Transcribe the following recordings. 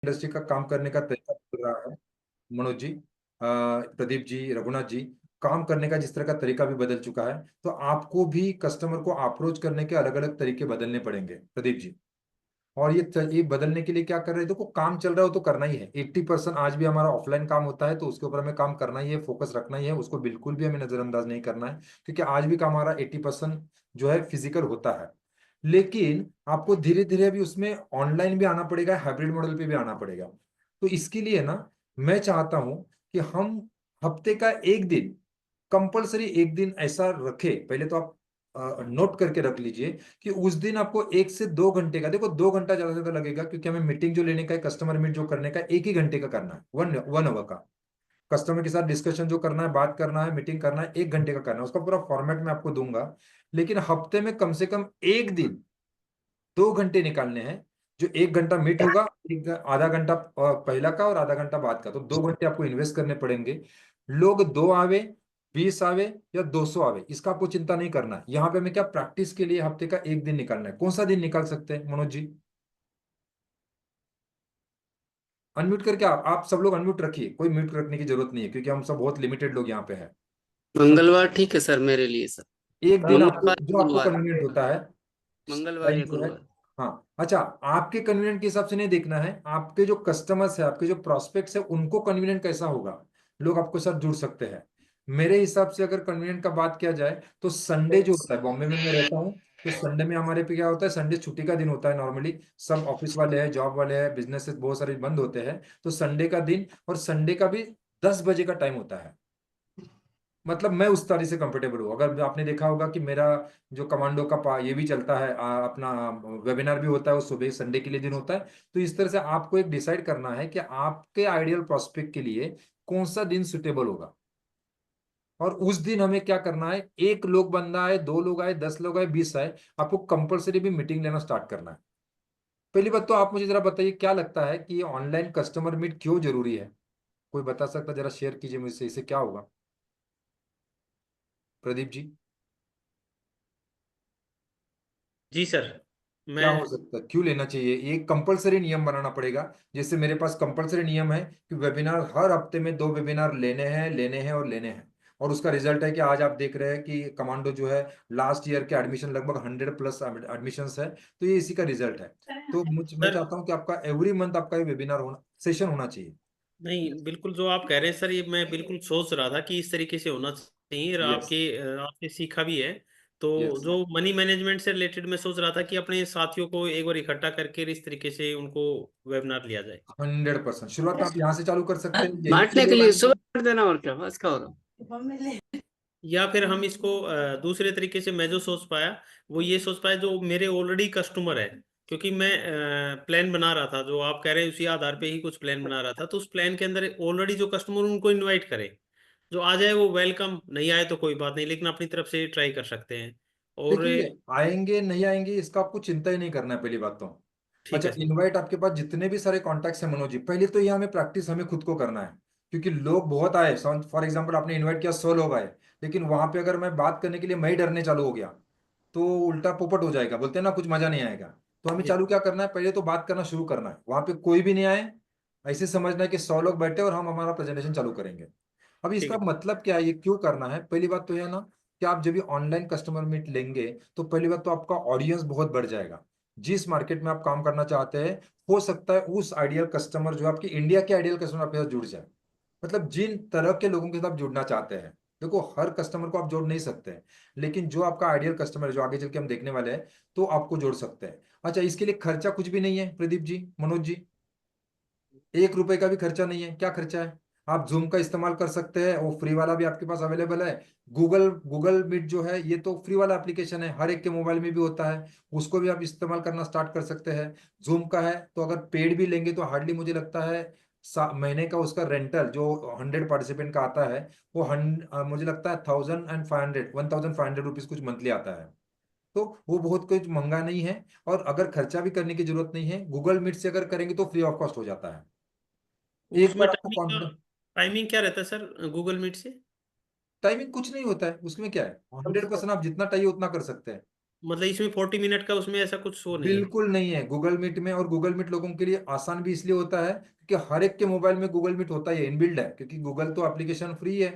Industry का काम करने का तरीका बदल रहा है मनोज जी, प्रदीप जी, रघुनाथ जी। काम करने का जिस तरह का तरीका भी बदल चुका है, तो आपको भी कस्टमर को अप्रोच करने के अलग अलग तरीके बदलने पड़ेंगे प्रदीप जी। और ये बदलने के लिए क्या कर रहे हैं, देखो काम चल रहा है वो तो करना ही है। 80% आज भी हमारा ऑफलाइन काम होता है, तो उसके ऊपर हमें काम करना ही है, फोकस रखना ही है, उसको बिल्कुल भी हमें नजरअंदाज नहीं करना है, क्योंकि आज भी काम हमारा 80% जो है फिजिकल होता है। लेकिन आपको धीरे धीरे अभी उसमें ऑनलाइन भी आना पड़ेगा, हाइब्रिड मॉडल पे भी आना पड़ेगा। तो इसके लिए ना मैं चाहता हूं कि हम हफ्ते का एक दिन, कंपलसरी एक दिन ऐसा रखे। पहले तो आप नोट करके रख लीजिए कि उस दिन आपको 1 से 2 घंटे का, देखो 2 घंटा ज्यादा से ज्यादा लगेगा, क्योंकि हमें मीटिंग जो लेने का है, कस्टमर मीट जो करने का, 1 ही घंटे का करना है, वन वन आवर का। कस्टमर के साथ डिस्कशन जो करना है, बात करना है, मीटिंग करना है, 1 घंटे का करना है, उसका पूरा फॉर्मेट मैं आपको दूंगा। लेकिन हफ्ते में कम से कम एक दिन 2 घंटे निकालने हैं। जो 1 घंटा मीट होगा, एक आधा घंटा पहला का और आधा घंटा बाद का, तो 2 घंटे आपको इन्वेस्ट करने पड़ेंगे। लोग 2 आवे, 20 आवे या 200 आवे, इसका आपको चिंता नहीं करना है। यहाँ पे हमें क्या प्रैक्टिस के लिए हफ्ते का एक दिन निकालना है। कौन सा दिन निकाल सकते हैं मनोज जी? अनम्यूट करके आप सब लोग अनम्यूट रखिए, कोई म्यूट रखने की जरूरत नहीं है, क्योंकि हम सब बहुत लिमिटेड लोग यहाँ पे हैं। सब मंगलवार ठीक है सर मेरे लिए सर। एक दिन आपको मंगलवार या जो आपको गुरुवार। कन्वीनियंट होता है, मंगलवार टाइम या जो है। गुरुवार। हाँ, अच्छा, आपके कन्वीनियंट के हिसाब से नहीं देखना है, आपके जो कस्टमर्स है, आपके जो प्रोस्पेक्ट्स है, उनको कन्वीनियंट कैसा होगा, लोग आपके साथ जुड़ सकते हैं। मेरे हिसाब से अगर कन्वीनियंट का बात किया जाए, तो संडे जो होता है, बॉम्बे में मैं रहता हूँ, तो संडे में हमारे पे क्या होता है, संडे छुट्टी का दिन होता है नॉर्मली। सब ऑफिस वाले हैं, जॉब वाले हैं, बिजनेस बहुत सारे बंद होते हैं, तो संडे का दिन, और संडे का भी 10 बजे का टाइम होता है। मतलब मैं उस तरह से कंफर्टेबल हूँ। अगर आपने देखा होगा कि मेरा जो कमांडो का ये भी चलता है, अपना वेबिनार भी होता है, वो सुबह संडे के लिए दिन होता है। तो इस तरह से आपको एक डिसाइड करना है कि आपके आइडियल प्रोस्पेक्ट के लिए कौन सा दिन सुटेबल होगा। और उस दिन हमें क्या करना है, एक लोग बंदा आए, 2 लोग आए, 10 लोग आए, 20 आए, आपको कंपलसरी भी मीटिंग लेना स्टार्ट करना है। पहली बात तो आप मुझे जरा बताइए, क्या लगता है कि ये ऑनलाइन कस्टमर मीट क्यों जरूरी है? कोई बता सकता, जरा शेयर कीजिए मुझसे, इससे क्या होगा प्रदीप जी? जी सर। क्या मैं हो सकता है, क्यों लेना चाहिए? ये कंपलसरी नियम बनाना पड़ेगा। जैसे मेरे पास कंपलसरी नियम है कि वेबिनार हर हफ्ते में 2 वेबिनार लेने हैं, लेने हैं और लेने हैं। और उसका रिजल्ट है कि आज आप देख रहे हैं कि कमांडो जो है, लास्ट ईयर के एडमिशन लगभग 100+ एडमिशन है। तो ये इसी का रिजल्ट है। तो मैं सर चाहता हूँ कि आपका एवरी मंथ आपका ये वेबिनार होना, सेशन होना चाहिए। नहीं, बिल्कुल जो आप कह रहे हैं सर, ये मैं बिल्कुल सोच रहा था कि इस तरीके से होना चाहिए, और यस, आपसे सीखा भी है। तो यस, जो मनी मैनेजमेंट से रिलेटेड मैं सोच रहा था कि अपने साथियों को एक बार इकट्ठा करके इस तरीके से उनको वेबिनार लिया जाए। 100%। शुरुआत आप यहाँ से चालू कर सकते हैं, यहीं से बांटने के लोग लिए आएंगे। सुबह कर देना, और क्या बस का हो रहा। या फिर हम इसको दूसरे तरीके से, मैं जो सोच पाया वो ये सोच पाया, जो मेरे ऑलरेडी कस्टमर है, क्योंकि मैं प्लान बना रहा था, जो आप कह रहे हैं उसी आधार पे ही कुछ प्लान बना रहा था, तो उस प्लान के अंदर ऑलरेडी जो कस्टमर, उनको इनवाइट करें। जो आ जाए वो वेलकम, नहीं आए तो कोई बात नहीं, लेकिन अपनी तरफ से ट्राई कर सकते हैं। और देखिए, आएंगे नहीं आएंगे इसका आपको चिंता ही नहीं करना है, पहली बात तो। ठीक अच्छा, है सर। इनवाइट आपके पास जितने भी सारे कॉन्टैक्ट्स हैं मनोज जी, पहले तो ये हमें प्रैक्टिस हमें खुद को करना है। क्योंकि लोग बहुत आए, फॉर एग्जाम्पल आपने इनवाइट किया, 100 लोग आए, लेकिन वहां पे अगर मैं बात करने के लिए मैं ही डरने चालू हो गया, तो उल्टा पोपट हो जाएगा, बोलते हैं ना, कुछ मजा नहीं आएगा। तो हमें जी। चालू क्या करना है, पहले तो बात करना शुरू करना है, वहां पे कोई भी नहीं आए, ऐसे समझना है कि 100 लोग बैठे और हम हमारा प्रेजेंटेशन चालू करेंगे। अभी ठीक इसका है। मतलब क्या है, ये क्यों करना है? पहली बात तो यह है ना, कि आप जब भी ऑनलाइन कस्टमर मीट लेंगे, तो पहली बात तो आपका ऑडियंस बहुत बढ़ जाएगा। जिस मार्केट में आप काम करना चाहते हैं, हो सकता है उस आइडियल कस्टमर जो आपकी इंडिया के आइडियल कस्टमर आपके साथ जुड़ जाए। मतलब जिन तरह के लोगों के साथ आप जुड़ना चाहते हैं, देखो हर कस्टमर को आप जोड़ नहीं सकते हैं, लेकिन जो आपका आइडियल कस्टमर है, जो आगे चल के हम देखने वाले हैं, तो आपको जोड़ सकते हैं। अच्छा, इसके लिए खर्चा कुछ भी नहीं है प्रदीप जी, मनोज जी। 1 रुपए का भी खर्चा नहीं है। क्या खर्चा है? आप जूम का इस्तेमाल कर सकते हैं, वो फ्री वाला भी आपके पास अवेलेबल है। गूगल गूगल मीट जो है, ये तो फ्री वाला एप्लीकेशन है, हर एक के मोबाइल में भी होता है, उसको भी आप इस्तेमाल करना स्टार्ट कर सकते हैं। जूम का है, तो अगर पेड भी लेंगे तो हार्डली मुझे लगता है महीने का उसका रेंटल जो 100 पार्टिसिपेंट का आता है, वो मुझे लगता है 1500 कुछ मंथली आता है। तो वो बहुत कुछ महंगा नहीं है। और अगर खर्चा भी करने की जरूरत नहीं है, गूगल मीट से अगर करेंगे तो फ्री ऑफ कॉस्ट हो जाता है। एक उसमें बार आपको टाइमिंग कॉन्फिडेंस। टाइमिंग क्या रहता है सर गूगल मीट से? टाइमिंग कुछ नहीं होता है, उसमें क्या है, 100% आप जितना चाहिए उतना कर सकते हैं। मतलब इसमें 40 मिनट का उसमें ऐसा कुछ शो नहीं है? बिल्कुल नहीं है गूगल मीट में। और गूगल मीट लोगों के लिए आसान भी इसलिए होता है कि हर एक के मोबाइल में गूगल मीट होता ही है, इनबिल्ड है, क्योंकि गूगल तो एप्लीकेशन फ्री है।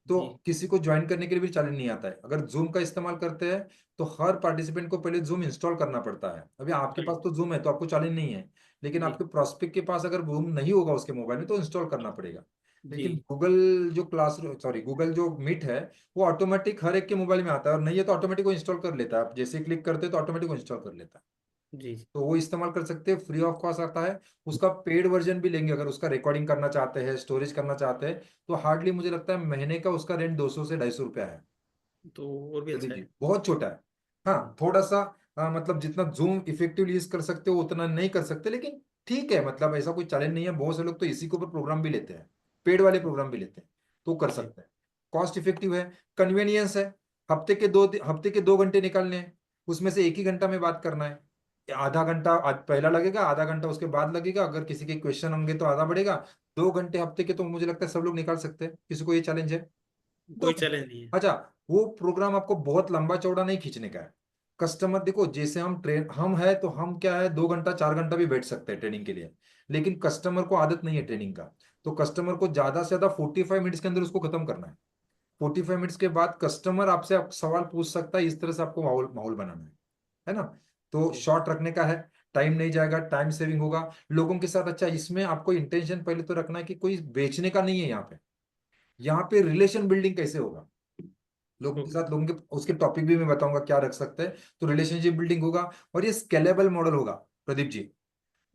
तो जी किसी को ज्वाइन करने के लिए भी चैलेंज नहीं आता है। अगर जूम का इस्तेमाल करते हैं तो हर पार्टिसिपेंट को पहले जूम इंस्टॉल करना पड़ता है। अभी आपके पास तो जूम है तो आपको चैलेंज नहीं है, लेकिन जी आपके प्रोस्पेक्ट के पास अगर जूम नहीं होगा उसके मोबाइल में तो इंस्टॉल करना पड़ेगा। जी। लेकिन गूगल जो क्लास सॉरी गूगल जो मीट है वो ऑटोमेटिक हर एक के मोबाइल में आता है, और नहीं है तो ऑटोमेटिक वो इंस्टॉल कर लेता है। आप जैसे क्लिक करते हैं तो ऑटोमेटिक वो इंस्टॉल कर लेता है। जी तो वो इस्तेमाल कर सकते हैं, फ्री ऑफ कॉस्ट आता है। उसका पेड वर्जन भी लेंगे अगर उसका रिकॉर्डिंग करना चाहते हैं, स्टोरेज करना चाहते हैं, तो हार्डली मुझे लगता है महीने का उसका रेंट 200 से 250 रुपया है। तो और भी प्रदीप अच्छा जी है। बहुत छोटा है। हाँ थोड़ा सा मतलब जितना जूम इफेक्टिवली यूज कर सकते हो उतना नहीं कर सकते, लेकिन ठीक है, मतलब ऐसा कोई चैलेंज नहीं है। बहुत से लोग तो इसी के ऊपर प्रोग्राम भी लेते हैं, पेड वाले प्रोग्राम भी लेते हैं, तो कर जी सकते हैं। कॉस्ट इफेक्टिव है, कन्वीनियंस है। हफ्ते के 2 घंटे निकालने हैं, उसमें से एक ही घंटा में बात करना है। आधा घंटा आज पहला लगेगा, आधा घंटा उसके बाद लगेगा, अगर किसी के क्वेश्चन होंगे तो आधा बढ़ेगा। 2 घंटे हफ्ते के तो मुझे लगता है सब लोग निकाल सकते हैं, किसी को ये चैलेंज है? कोई तो चैलेंज नहीं है। अच्छा, वो प्रोग्राम आपको बहुत लंबा चौड़ा नहीं खींचने का है। कस्टमर देखो, जैसे हम है तो हम क्या है 2 घंटा 4 घंटा भी बैठ सकते हैं ट्रेनिंग के लिए, लेकिन कस्टमर को आदत नहीं है ट्रेनिंग का। तो कस्टमर को ज्यादा से ज्यादा 45 मिनट्स के अंदर उसको खत्म करना है। 45 मिनट्स के बाद कस्टमर आपसे सवाल पूछ सकता है, इस तरह से आपको माहौल माहौल बनाना है ना? तो जी शॉर्ट रखने का है, टाइम नहीं जाएगा, टाइम सेविंग होगा लोगों के साथ। अच्छा, इसमें आपको इंटेंशन पहले तो रखना है कि कोई बेचने का नहीं है यहाँ पे। यहाँ पे रिलेशन बिल्डिंग कैसे होगा लोगों के ओके। साथ, लोगों के उसके टॉपिक भी मैं बताऊंगा क्या रख सकते हैं। तो रिलेशनशिप बिल्डिंग होगा, और ये स्केलेबल मॉडल होगा प्रदीप जी।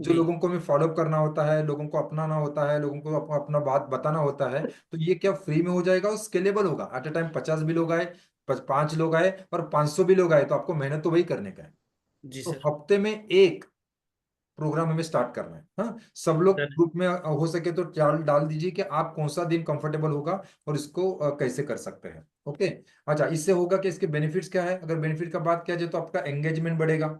जो जी लोगों को हमें फॉलोअप करना होता है, लोगों को अपनाना होता है, लोगों को अपना बात बताना होता है, तो ये क्या फ्री में हो जाएगा और स्केलेबल होगा। एट अ टाइम 50 भी लोग आए, 5 लोग आए और 500 भी लोग आए, तो आपको मेहनत तो वही करने का है। जी तो सर। हफ्ते में एक प्रोग्राम हमें स्टार्ट करना है। हाँ, सब लोग डन है। ग्रुप में हो सके तो चाल डाल दीजिए कि आप कौन सा दिन कंफर्टेबल होगा और इसको कैसे कर सकते हैं। ओके। अच्छा, इससे होगा कि इसके बेनिफिट्स क्या है। अगर बेनिफिट का बात किया जाए तो आपका एंगेजमेंट बढ़ेगा,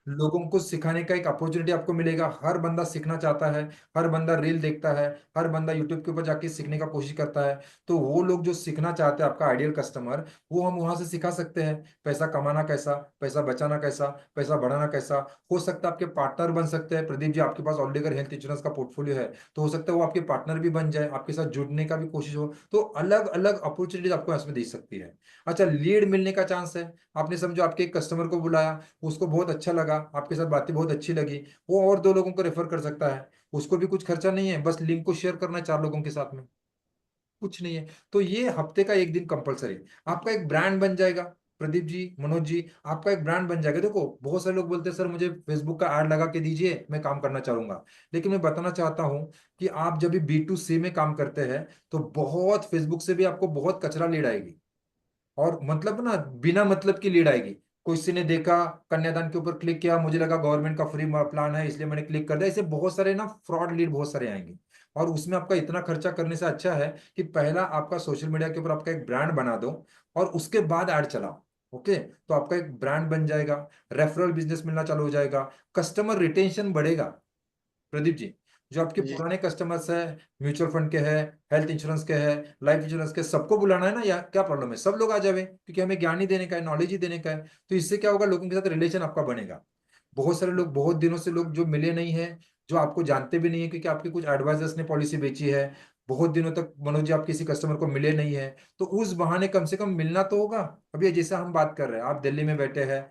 लोगों को सिखाने का एक अपॉर्चुनिटी आपको मिलेगा। हर बंदा सीखना चाहता है, हर बंदा रील देखता है, हर बंदा यूट्यूब के ऊपर जाके सीखने का कोशिश करता है। तो वो लोग जो सीखना चाहते हैं, आपका आइडियल कस्टमर, वो हम वहां से सिखा सकते हैं। पैसा कमाना कैसा, पैसा बचाना कैसा, पैसा बढ़ाना कैसा। हो सकता है आपके पार्टनर बन सकते हैं प्रदीप जी। आपके पास ऑलरेडी अगर हेल्थ इंश्योरेंस का पोर्टफोलियो है तो हो सकता है वो आपके पार्टनर भी बन जाए, आपके साथ जुड़ने का भी कोशिश हो। तो अलग अलग अपॉर्चुनिटीज आपको इसमें दे सकती है। अच्छा, लीड मिलने का चांस है। आपने समझो आपके एक कस्टमर को बुलाया, उसको बहुत अच्छा लगा, आपके साथ बातें बहुत अच्छी लगी, वो और 2 लोगों को रेफर कर सकता है। उसको भी कुछ खर्चा नहीं है, बस लिंक को शेयर करना है 4 लोगों के साथ में, कुछ नहीं है। तो ये हफ्ते का एक दिन कंपलसरी, आपका एक ब्रांड बन जाएगा। प्रदीप जी, मनोज जी, आपका एक ब्रांड बन जाएगा। देखो, बहुत सारे लोग बोलते हैं सर मुझे फेसबुक का ऐड लगा के दीजिए, मैं काम करना चाहूंगा। लेकिन मैं बताना चाहता हूं कि आप जब भी B2C में काम करते हैं तो बहुत फेसबुक से भी आपको बहुत कचरा लीड आएगी, और मतलब ना बिना मतलब की लीड आएगी। किसी ने देखा, कन्यादान के ऊपर क्लिक किया, मुझे लगा गवर्नमेंट का फ्री प्लान है इसलिए मैंने क्लिक कर दिया। ऐसे बहुत सारे ना फ्रॉड लीड बहुत सारे आएंगे, और उसमें आपका इतना खर्चा करने से अच्छा है कि पहला आपका सोशल मीडिया के ऊपर आपका एक ब्रांड बना दो, और उसके बाद ऐड चलाओ। ओके, तो आपका एक ब्रांड बन जाएगा, रेफरल बिजनेस मिलना चालू हो जाएगा, कस्टमर रिटेंशन बढ़ेगा। प्रदीप जी, जो आपके जी पुराने कस्टमर्स है, म्यूचुअल फंड के हैं, हेल्थ इंश्योरेंस के हैं, लाइफ इंश्योरेंस के, सबको बुलाना है ना, या क्या प्रॉब्लम है? सब लोग आ जावे, क्योंकि हमें ज्ञान ही देने का है, नॉलेज ही देने का है। तो इससे क्या होगा, लोगों के साथ रिलेशन आपका बनेगा। बहुत सारे लोग, बहुत दिनों से लोग जो मिले नहीं है, जो आपको जानते भी नहीं है, क्योंकि आपके कुछ एडवाइजर्स ने पॉलिसी बेची है, बहुत दिनों तक मनोज जी आप किसी कस्टमर को मिले नहीं है, तो उस बहाने कम से कम मिलना तो होगा। अभी जैसे हम बात कर रहे हैं, आप दिल्ली में बैठे हैं,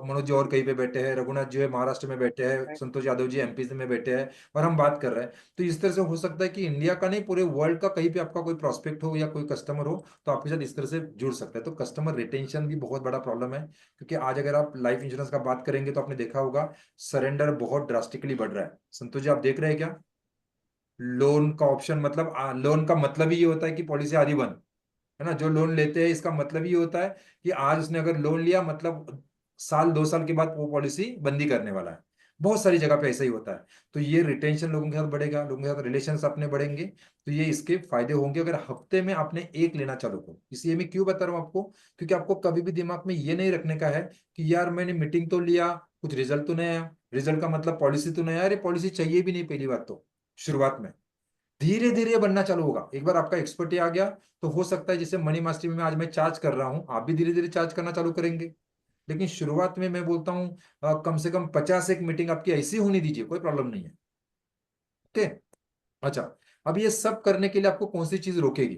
मनोज जी और कहीं पे बैठे हैं, रघुनाथ जी है महाराष्ट्र में बैठे हैं, संतोष यादव जी MP में बैठे हैं, और हम बात कर रहे हैं। तो इस तरह से हो सकता है कि इंडिया का नहीं, पूरे वर्ल्ड का कहीं पे आपका कोई प्रोस्पेक्ट हो या कोई कस्टमर हो, तो आपके साथ इस तरह से जुड़ सकता है। तो कस्टमर रिटेंशन भी बहुत बड़ा प्रॉब्लम है, क्योंकि आज अगर आप लाइफ इंश्योरेंस का बात करेंगे तो आपने देखा होगा सरेंडर बहुत ड्रास्टिकली बढ़ रहा है। संतोष जी, आप देख रहे हैं क्या? लोन का ऑप्शन, मतलब लोन का मतलब ही ये होता है कि पॉलिसी आधी बंद, है ना? जो लोन लेते हैं इसका मतलब ये होता है कि आज उसने अगर लोन लिया, मतलब साल 2 साल के बाद वो पॉलिसी बंदी करने वाला है। बहुत सारी जगह पे ऐसा ही होता है। तो ये रिटेंशन लोगों के साथ बढ़ेगा, लोगों के साथ रिलेशंस अपने बढ़ेंगे, तो ये इसके फायदे होंगे अगर हफ्ते में आपने एक लेना चालू करो। इसलिए मैं क्यों बता रहा हूँ आपको, क्योंकि आपको कभी भी दिमाग में ये नहीं रखने का है कि यार मैंने मीटिंग तो लिया, कुछ रिजल्ट तो नहीं आया। रिजल्ट का मतलब पॉलिसी तो नहीं आया, अरे पॉलिसी चाहिए भी नहीं पहली बात तो शुरुआत में। धीरे धीरे बनना चालू होगा। एक बार आपका एक्सपर्टी आ गया तो हो सकता है, जैसे मनी मास्टरी में आज मैं चार्ज कर रहा हूं, आप भी धीरे धीरे चार्ज करना चालू करेंगे। लेकिन शुरुआत में मैं बोलता हूँ कम से कम 50 एक मीटिंग आपकी ऐसी होनी दीजिए, कोई प्रॉब्लम नहीं है। ओके। अच्छा, अब ये सब करने के लिए आपको कौन सी चीज रोकेगी?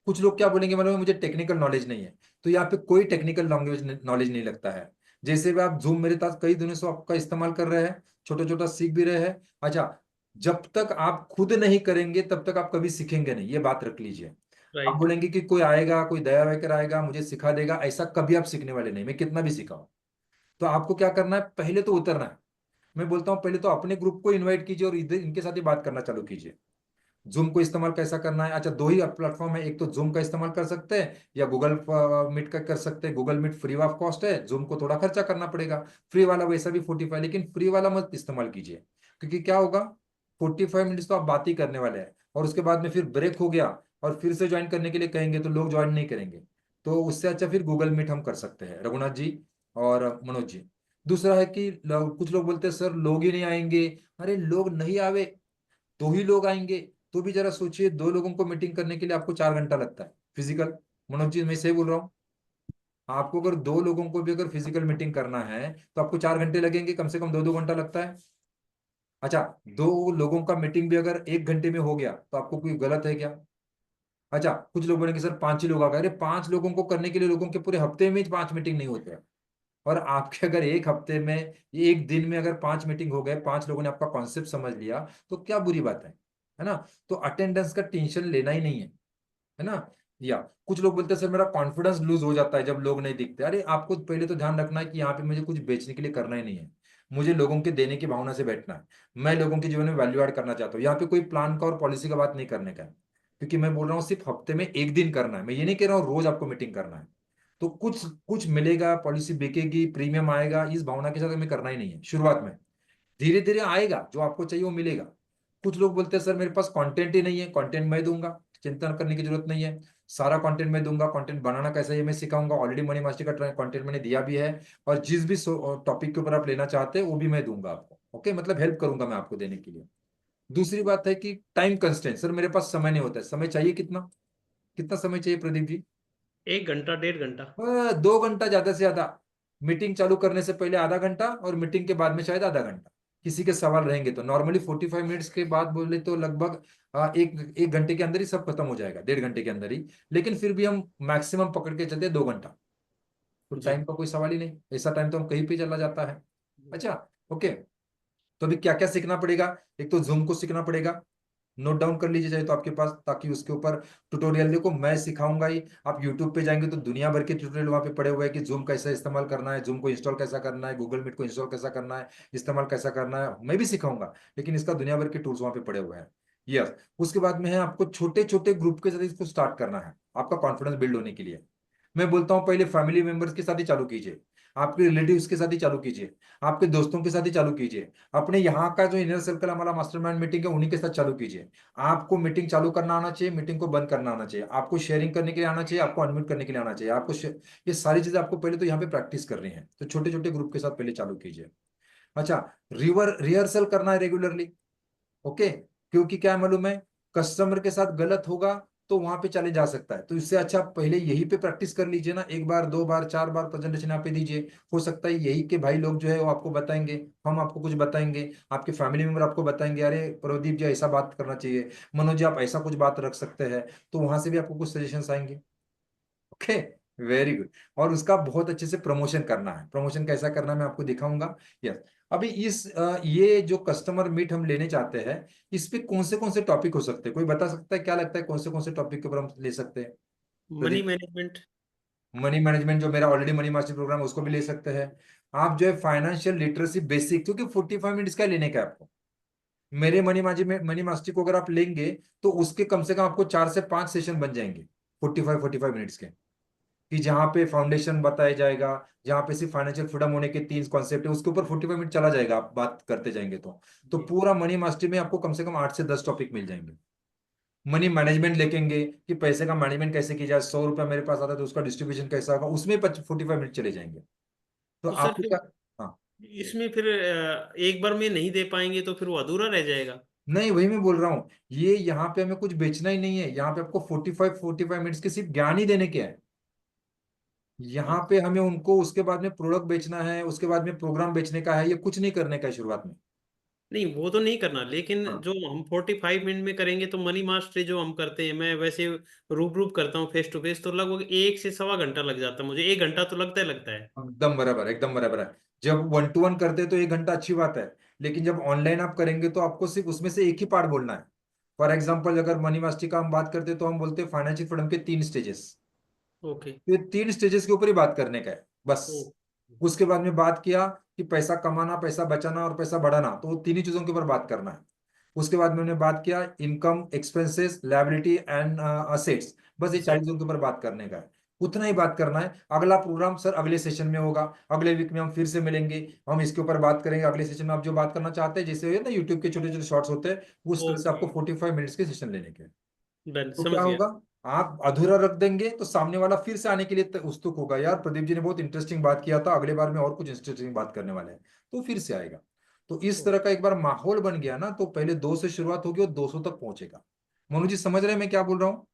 कुछ लोग क्या बोलेंगे, मतलब मुझे टेक्निकल नॉलेज नहीं है। तो यहाँ पे कोई टेक्निकल लैंग्वेज नॉलेज नहीं लगता है। जैसे भी आप जूम मेरे पास कई दिनों से आपका इस्तेमाल कर रहे हैं, छोटा छोटा सीख भी रहे हैं। अच्छा, जब तक आप खुद नहीं करेंगे तब तक आप कभी सीखेंगे नहीं, ये बात रख लीजिए। आप राइट। बोलेंगे कि कोई आएगा, कोई दया वैकर आएगा मुझे सिखा देगा, ऐसा कभी आप सीखने वाले नहीं, मैं कितना भी सिखाऊं। तो आपको क्या करना है, पहले तो उतरना है। मैं बोलता हूँ पहले तो अपने ग्रुप को इनवाइट कीजिए और इधर इनके साथ ही बात करना चालू कीजिए। जूम को इस्तेमाल कैसा करना है? अच्छा, दो ही प्लेटफॉर्म है, एक तो जूम का इस्तेमाल कर सकते हैं या गूगल मीट का कर सकते हैं। Google Meet free of cost है, जूम को थोड़ा खर्चा करना पड़ेगा। फ्री वाला वैसा भी 45, लेकिन फ्री वाला मत इस्तेमाल कीजिए, क्योंकि क्या होगा, 45 मिनट्स तो आप बात ही करने वाले हैं और उसके बाद में फिर ब्रेक हो गया और फिर से ज्वाइन करने के लिए कहेंगे तो लोग ज्वाइन नहीं करेंगे। तो उससे अच्छा फिर गूगल मीट हम कर सकते हैं, रघुनाथ जी और मनोज जी। दूसरा है कि कुछ लोग बोलते हैं सर लोग ही नहीं आएंगे। अरे लोग नहीं आवे, दो ही लोग आएंगे तो भी जरा सोचिए, दो लोगों को मीटिंग करने के लिए आपको 4 घंटा लगता है फिजिकल। मनोज जी मैं सही बोल रहा हूँ? आपको अगर दो लोगों को भी अगर फिजिकल मीटिंग करना है तो आपको 4 घंटे लगेंगे, कम से कम 2-2 घंटा लगता है। अच्छा, दो लोगों का मीटिंग भी अगर 1 घंटे में हो गया तो आपको कोई गलत है क्या? अच्छा, कुछ लोग बोलेंगे सर 5 ही लोग आ गए। अरे 5 लोगों को करने के लिए लोगों के पूरे हफ्ते में ही 5 मीटिंग नहीं होते हैं। और आपके अगर एक हफ्ते में, एक दिन में अगर 5 मीटिंग हो गए, 5 लोगों ने आपका कॉन्सेप्ट समझ लिया, तो क्या बुरी बात है ना? तो अटेंडेंस का टेंशन लेना ही नहीं है ना? या कुछ लोग बोलते हैं सर मेरा कॉन्फिडेंस लूज हो जाता है जब लोग नहीं दिखते। अरे आपको पहले तो ध्यान रखना है कि यहाँ पे मुझे कुछ बेचने के लिए करना ही नहीं है, मुझे लोगों के देने की भावना से बैठना है। मैं लोगों के जीवन में वैल्यू ऐड करना चाहता हूँ। यहाँ पे कोई प्लान का और पॉलिसी का बात नहीं करने का है, क्योंकि मैं बोल रहा हूँ सिर्फ हफ्ते में एक दिन करना है। मैं ये नहीं कह रहा हूँ रोज आपको मीटिंग करना है। तो कुछ कुछ मिलेगा, पॉलिसी बिकेगी, प्रीमियम आएगा, इस भावना के साथ हमें करना ही नहीं है शुरुआत में। धीरे धीरे आएगा, जो आपको चाहिए वो मिलेगा। कुछ लोग बोलते हैं सर मेरे पास कंटेंट ही नहीं है, कंटेंट मैं दूंगा, चिंता करने की जरूरत नहीं है। सारा कंटेंट मैं दूंगा, कंटेंट बनाना कैसा है ये मैं सिखाऊंगा। ऑलरेडी मनी मास्टर का कंटेंट मैंने दिया भी है, और जिस भी टॉपिक के ऊपर आप लेना चाहते हैं वो भी मैं दूंगा आपको। ओके, मतलब हेल्प करूंगा मैं आपको देने के लिए। दूसरी बात है कि टाइम कंस्टेंट, सर मेरे पास समय नहीं होता है। समय चाहिए कितना? कितना समय चाहिए प्रदीप जी? 1 घंटा 1.5 घंटा। 2 घंटा ज्यादा से ज्यादा। मीटिंग चालू करने से पहले आधा घंटा और मीटिंग के बाद में शायद आधा घंटा। किसी के सवाल रहेंगे तो नॉर्मली 45 मिनट्स के बाद बोले तो लगभग एक एक घंटे के अंदर ही सब खत्म हो जाएगा, 1.5 घंटे के अंदर ही। लेकिन फिर भी हम मैक्सिमम पकड़ के चलते हैं 2 घंटा। तो जी। टाइम का कोई सवाल ही नहीं, ऐसा टाइम तो हम कहीं पे चला जाता है। अच्छा, ओके। तो अभी क्या क्या सीखना पड़ेगा? एक तो जूम को सीखना पड़ेगा, नोट डाउन कर लीजिए चाहे तो आपके पास, ताकि उसके ऊपर ट्यूटोरियल देखो, मैं सिखाऊंगा ही। आप यूट्यूब पे जाएंगे तो दुनिया भर के ट्यूटोरियल वहां पे पड़े हुए हैं कि जूम कैसे इस्तेमाल करना है, जूम को इंस्टॉल कैसा करना है, गूगल मीट को इंस्टॉल कैसा करना है, इस्तेमाल कैसा करना है, मैं भी सिखाऊंगा। लेकिन इसका दुनिया भर के टूल्स वहां पे पड़े हुए हैं। यस। उसके बाद में है आपको छोटे छोटे ग्रुप के साथ इसको स्टार्ट करना है, आपका कॉन्फिडेंस बिल्ड होने के लिए। मैं बोलता हूँ पहले फैमिली मेंबर्स के साथ ही चालू कीजिए, आपके रिलेटिव्स के साथ ही चालू कीजिए, आपके दोस्तों के साथ ही चालू कीजिए, अपने यहाँ का जो इनर सर्कल हमारा मास्टरमाइंड मीटिंग है उन्हीं के साथ चालू कीजिए। आपको मीटिंग चालू करना आना चाहिए, मीटिंग को बंद करना आना चाहिए, आपको शेयरिंग करने के लिए आना चाहिए, आपको अनम्यूट करने के लिए आना चाहिए, आपको ये सारी चीजें आपको पहले तो यहाँ पे प्रैक्टिस करनी है। तो छोटे छोटे ग्रुप के साथ पहले चालू कीजिए। अच्छा, रिहर्सल करना है रेगुलरली। ओके, क्योंकि क्या है मालूम है, कस्टमर के साथ गलत होगा तो वहां पे चले जा सकता है। तो इससे अच्छा पहले यहीं पे प्रैक्टिस कर लीजिए ना, एक बार, दो बार, चार बार प्रेजेंटेशन यहाँ पे दीजिए। हो सकता है यही के भाई लोग जो है वो आपको बताएंगे, हम आपको कुछ बताएंगे, आपके फैमिली मेंबर आपको बताएंगे, अरे प्रदीप जी ऐसा बात करना चाहिए, मनोज जी आप ऐसा कुछ बात रख सकते हैं। तो वहां से भी आपको कुछ सजेशंस आएंगे। Okay, very good. और उसका बहुत अच्छे से प्रमोशन करना है। प्रमोशन कैसा करना है मैं आपको दिखाऊंगा। यस। अभी ये जो कस्टमर मीट हम लेने चाहते हैं, इस पे कौन से टॉपिक हो सकते हैं? कोई बता सकता है? क्या लगता है कौन से टॉपिक के ऊपर हम ले सकते हैं money Pradeep? Management. Money management, जो मेरा ऑलरेडी मनी मास्टर प्रोग्राम है उसको भी ले सकते हैं। आप जो है फाइनेंशियल लिटरेसी बेसिक, क्योंकि 45 मिनट्स का लेने का है आपको। मेरे मनी मास्टर को अगर आप लेंगे तो उसके कम से कम आपको 4 से 5 सेशन बन जाएंगे, 45 45 मिनट्स के। कि जहाँ पे फाउंडेशन बताया जाएगा, जहाँ पे सिर्फ फाइनेंशियल फ्रीडम होने के 3 कॉन्सेप्ट है, उसके ऊपर 45 मिनट चला जाएगा आप बात करते जाएंगे तो जी। पूरा मनी मास्टरी में आपको कम से कम 8 से 10 टॉपिक मिल जाएंगे। मनी मैनेजमेंट लिखेंगे कि पैसे का मैनेजमेंट कैसे किया जाए, 100 रुपया मेरे पास आता है तो उसका डिस्ट्रीब्यूशन कैसा होगा, उसमें 45 मिनट चले जाएंगे। तो तो सर आपको फिर क्या? हाँ, इसमें फिर एक बार में नहीं दे पाएंगे तो फिर वो अधूरा रह जाएगा। नहीं वही मैं बोल रहा हूँ, ये यहाँ पे हमें कुछ बेचना ही नहीं है, यहाँ पे आपको 45 45 मिनट्स के सिर्फ ज्ञान ही देने के हैं। यहाँ पे हमें उनको उसके बाद में प्रोडक्ट बेचना है, उसके बाद में प्रोग्राम बेचने का है, ये कुछ नहीं करने का है शुरुआत में। नहीं वो तो नहीं करना, लेकिन हाँ, जो हम 45 मिनट में करेंगे तो मनी मास्टरी जो हम करते हैं, मैं वैसे रूबरू करता हूँ फेस टू फेस, तो लगभग 1 से 1.25 घंटा लग जाता है मुझे। 1 घंटा तो लगता है। एकदम बराबर, एकदम बराबर है। जब 1 to 1 करते हैं तो 1 घंटा अच्छी बात है, लेकिन जब ऑनलाइन आप करेंगे तो आपको सिर्फ उसमें से एक ही पार्ट बोलना है। फॉर एग्जाम्पल अगर मनी मास्टरी का हम बात करते हैं तो हम बोलते हैं फाइनेंशियल फ्रीडम के 3 स्टेजेस। ओके। तो ये 3 स्टेजेस के ऊपर ही बात करने का है बस। ओ। उसके बाद में बात किया कि पैसा कमाना, पैसा बचाना और पैसा बढ़ाना, तो वो तीन ही चीजों के ऊपर बात करना है। उसके बाद में हमने बात किया income, expenses, liability and assets, बस ये चार सेट। चीजों के ऊपर बात करने का है। उतना ही बात करना है। अगला प्रोग्राम सर अगले सेशन में होगा, अगले वीक में हम फिर से मिलेंगे, हम इसके ऊपर बात करेंगे। अगले सेशन में आप जो बात करना चाहते हैं, जैसे ना यूट्यूब के छोटे छोटे शॉर्ट्स होते हैं, उस तरह से ओके। आपको 45 मिनट्स के सेशन लेने के हैं। डन, तो क्या समझ गया। होगा, आप अधूरा रख देंगे तो सामने वाला फिर से आने के लिए उत्सुक होगा, यार प्रदीप जी ने बहुत इंटरेस्टिंग बात किया था, अगले बार में और कुछ इंटरेस्टिंग बात करने वाले हैं, तो फिर से आएगा। तो इस तरह का एक बार माहौल बन गया ना, तो पहले 2 से शुरुआत होगी और 200 तक पहुंचेगा। मनु जी समझ रहे हैं मैं क्या बोल रहा हूँ?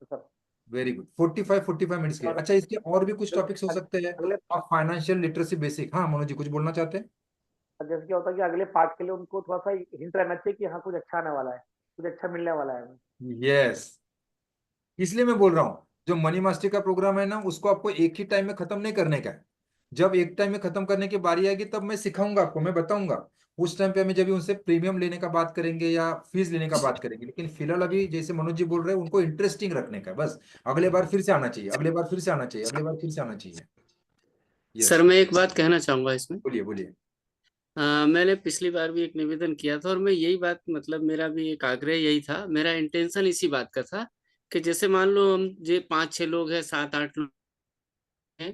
सर। Very good. 45 मिनट्स के, और अच्छा इसके और भी कुछ टॉपिक्स हो सकते हैं। अगले आप फाइनेंशियल लिटरेसी बेसिक, हाँ मनु जी कुछ बोलना चाहते हैं? जैसे क्या होता है कि अगले पार्ट के लिए उनको थोड़ा सा हिंट रहना चाहिए कि हाँ कुछ अच्छा आने वाला है, कुछ अच्छा मिलने वाला है। यस, इसलिए मैं बोल रहा हूँ जो मनी मास्टर का प्रोग्राम है ना, उसको आपको एक ही टाइम में खत्म नहीं करने का है। जब एक टाइम में खत्म करने की बारी आएगी तब मैं सिखाऊंगा आपको, मैं बताऊंगा। उस टाइम पे हमें जब भी उनसे प्रीमियम लेने का बात करेंगे या फीस लेने का बात करेंगे, लेकिन फिलहाल अभी जैसे मनोज जी बोल रहे हैं, उनको इंटरेस्टिंग रखने का है बस। अगले बार फिर से आना चाहिए, अगले बार फिर से आना चाहिए, अगले बार फिर से आना चाहिए। यस, सर मैं एक बात कहना चाहूंगा इसमें। बोलिए बोलिए। मैंने पिछली बार भी एक निवेदन किया था और मैं यही बात, मतलब मेरा भी एक आग्रह यही था, मेरा इंटेंशन इसी बात का था कि जैसे मान लो हम ये 5-6 लोग हैं, 7-8 लोग हैं,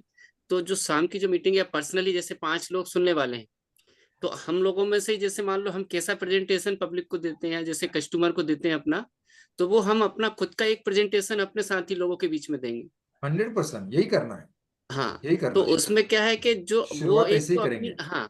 तो जो शाम की जो मीटिंग है पर्सनली जैसे 5 लोग सुनने वाले हैं, तो हम लोगों में से जैसे मान लो हम कैसा प्रेजेंटेशन पब्लिक को देते हैं, जैसे कस्टमर को देते हैं अपना, तो वो हम अपना खुद का एक प्रेजेंटेशन अपने साथी लोगों के बीच में देंगे। 100% यही करना है, हाँ। यही तो करना है। उसमें क्या है कि जो वो शुरुआत एक ऐसे ही तो अपनी, करेंगे। हाँ,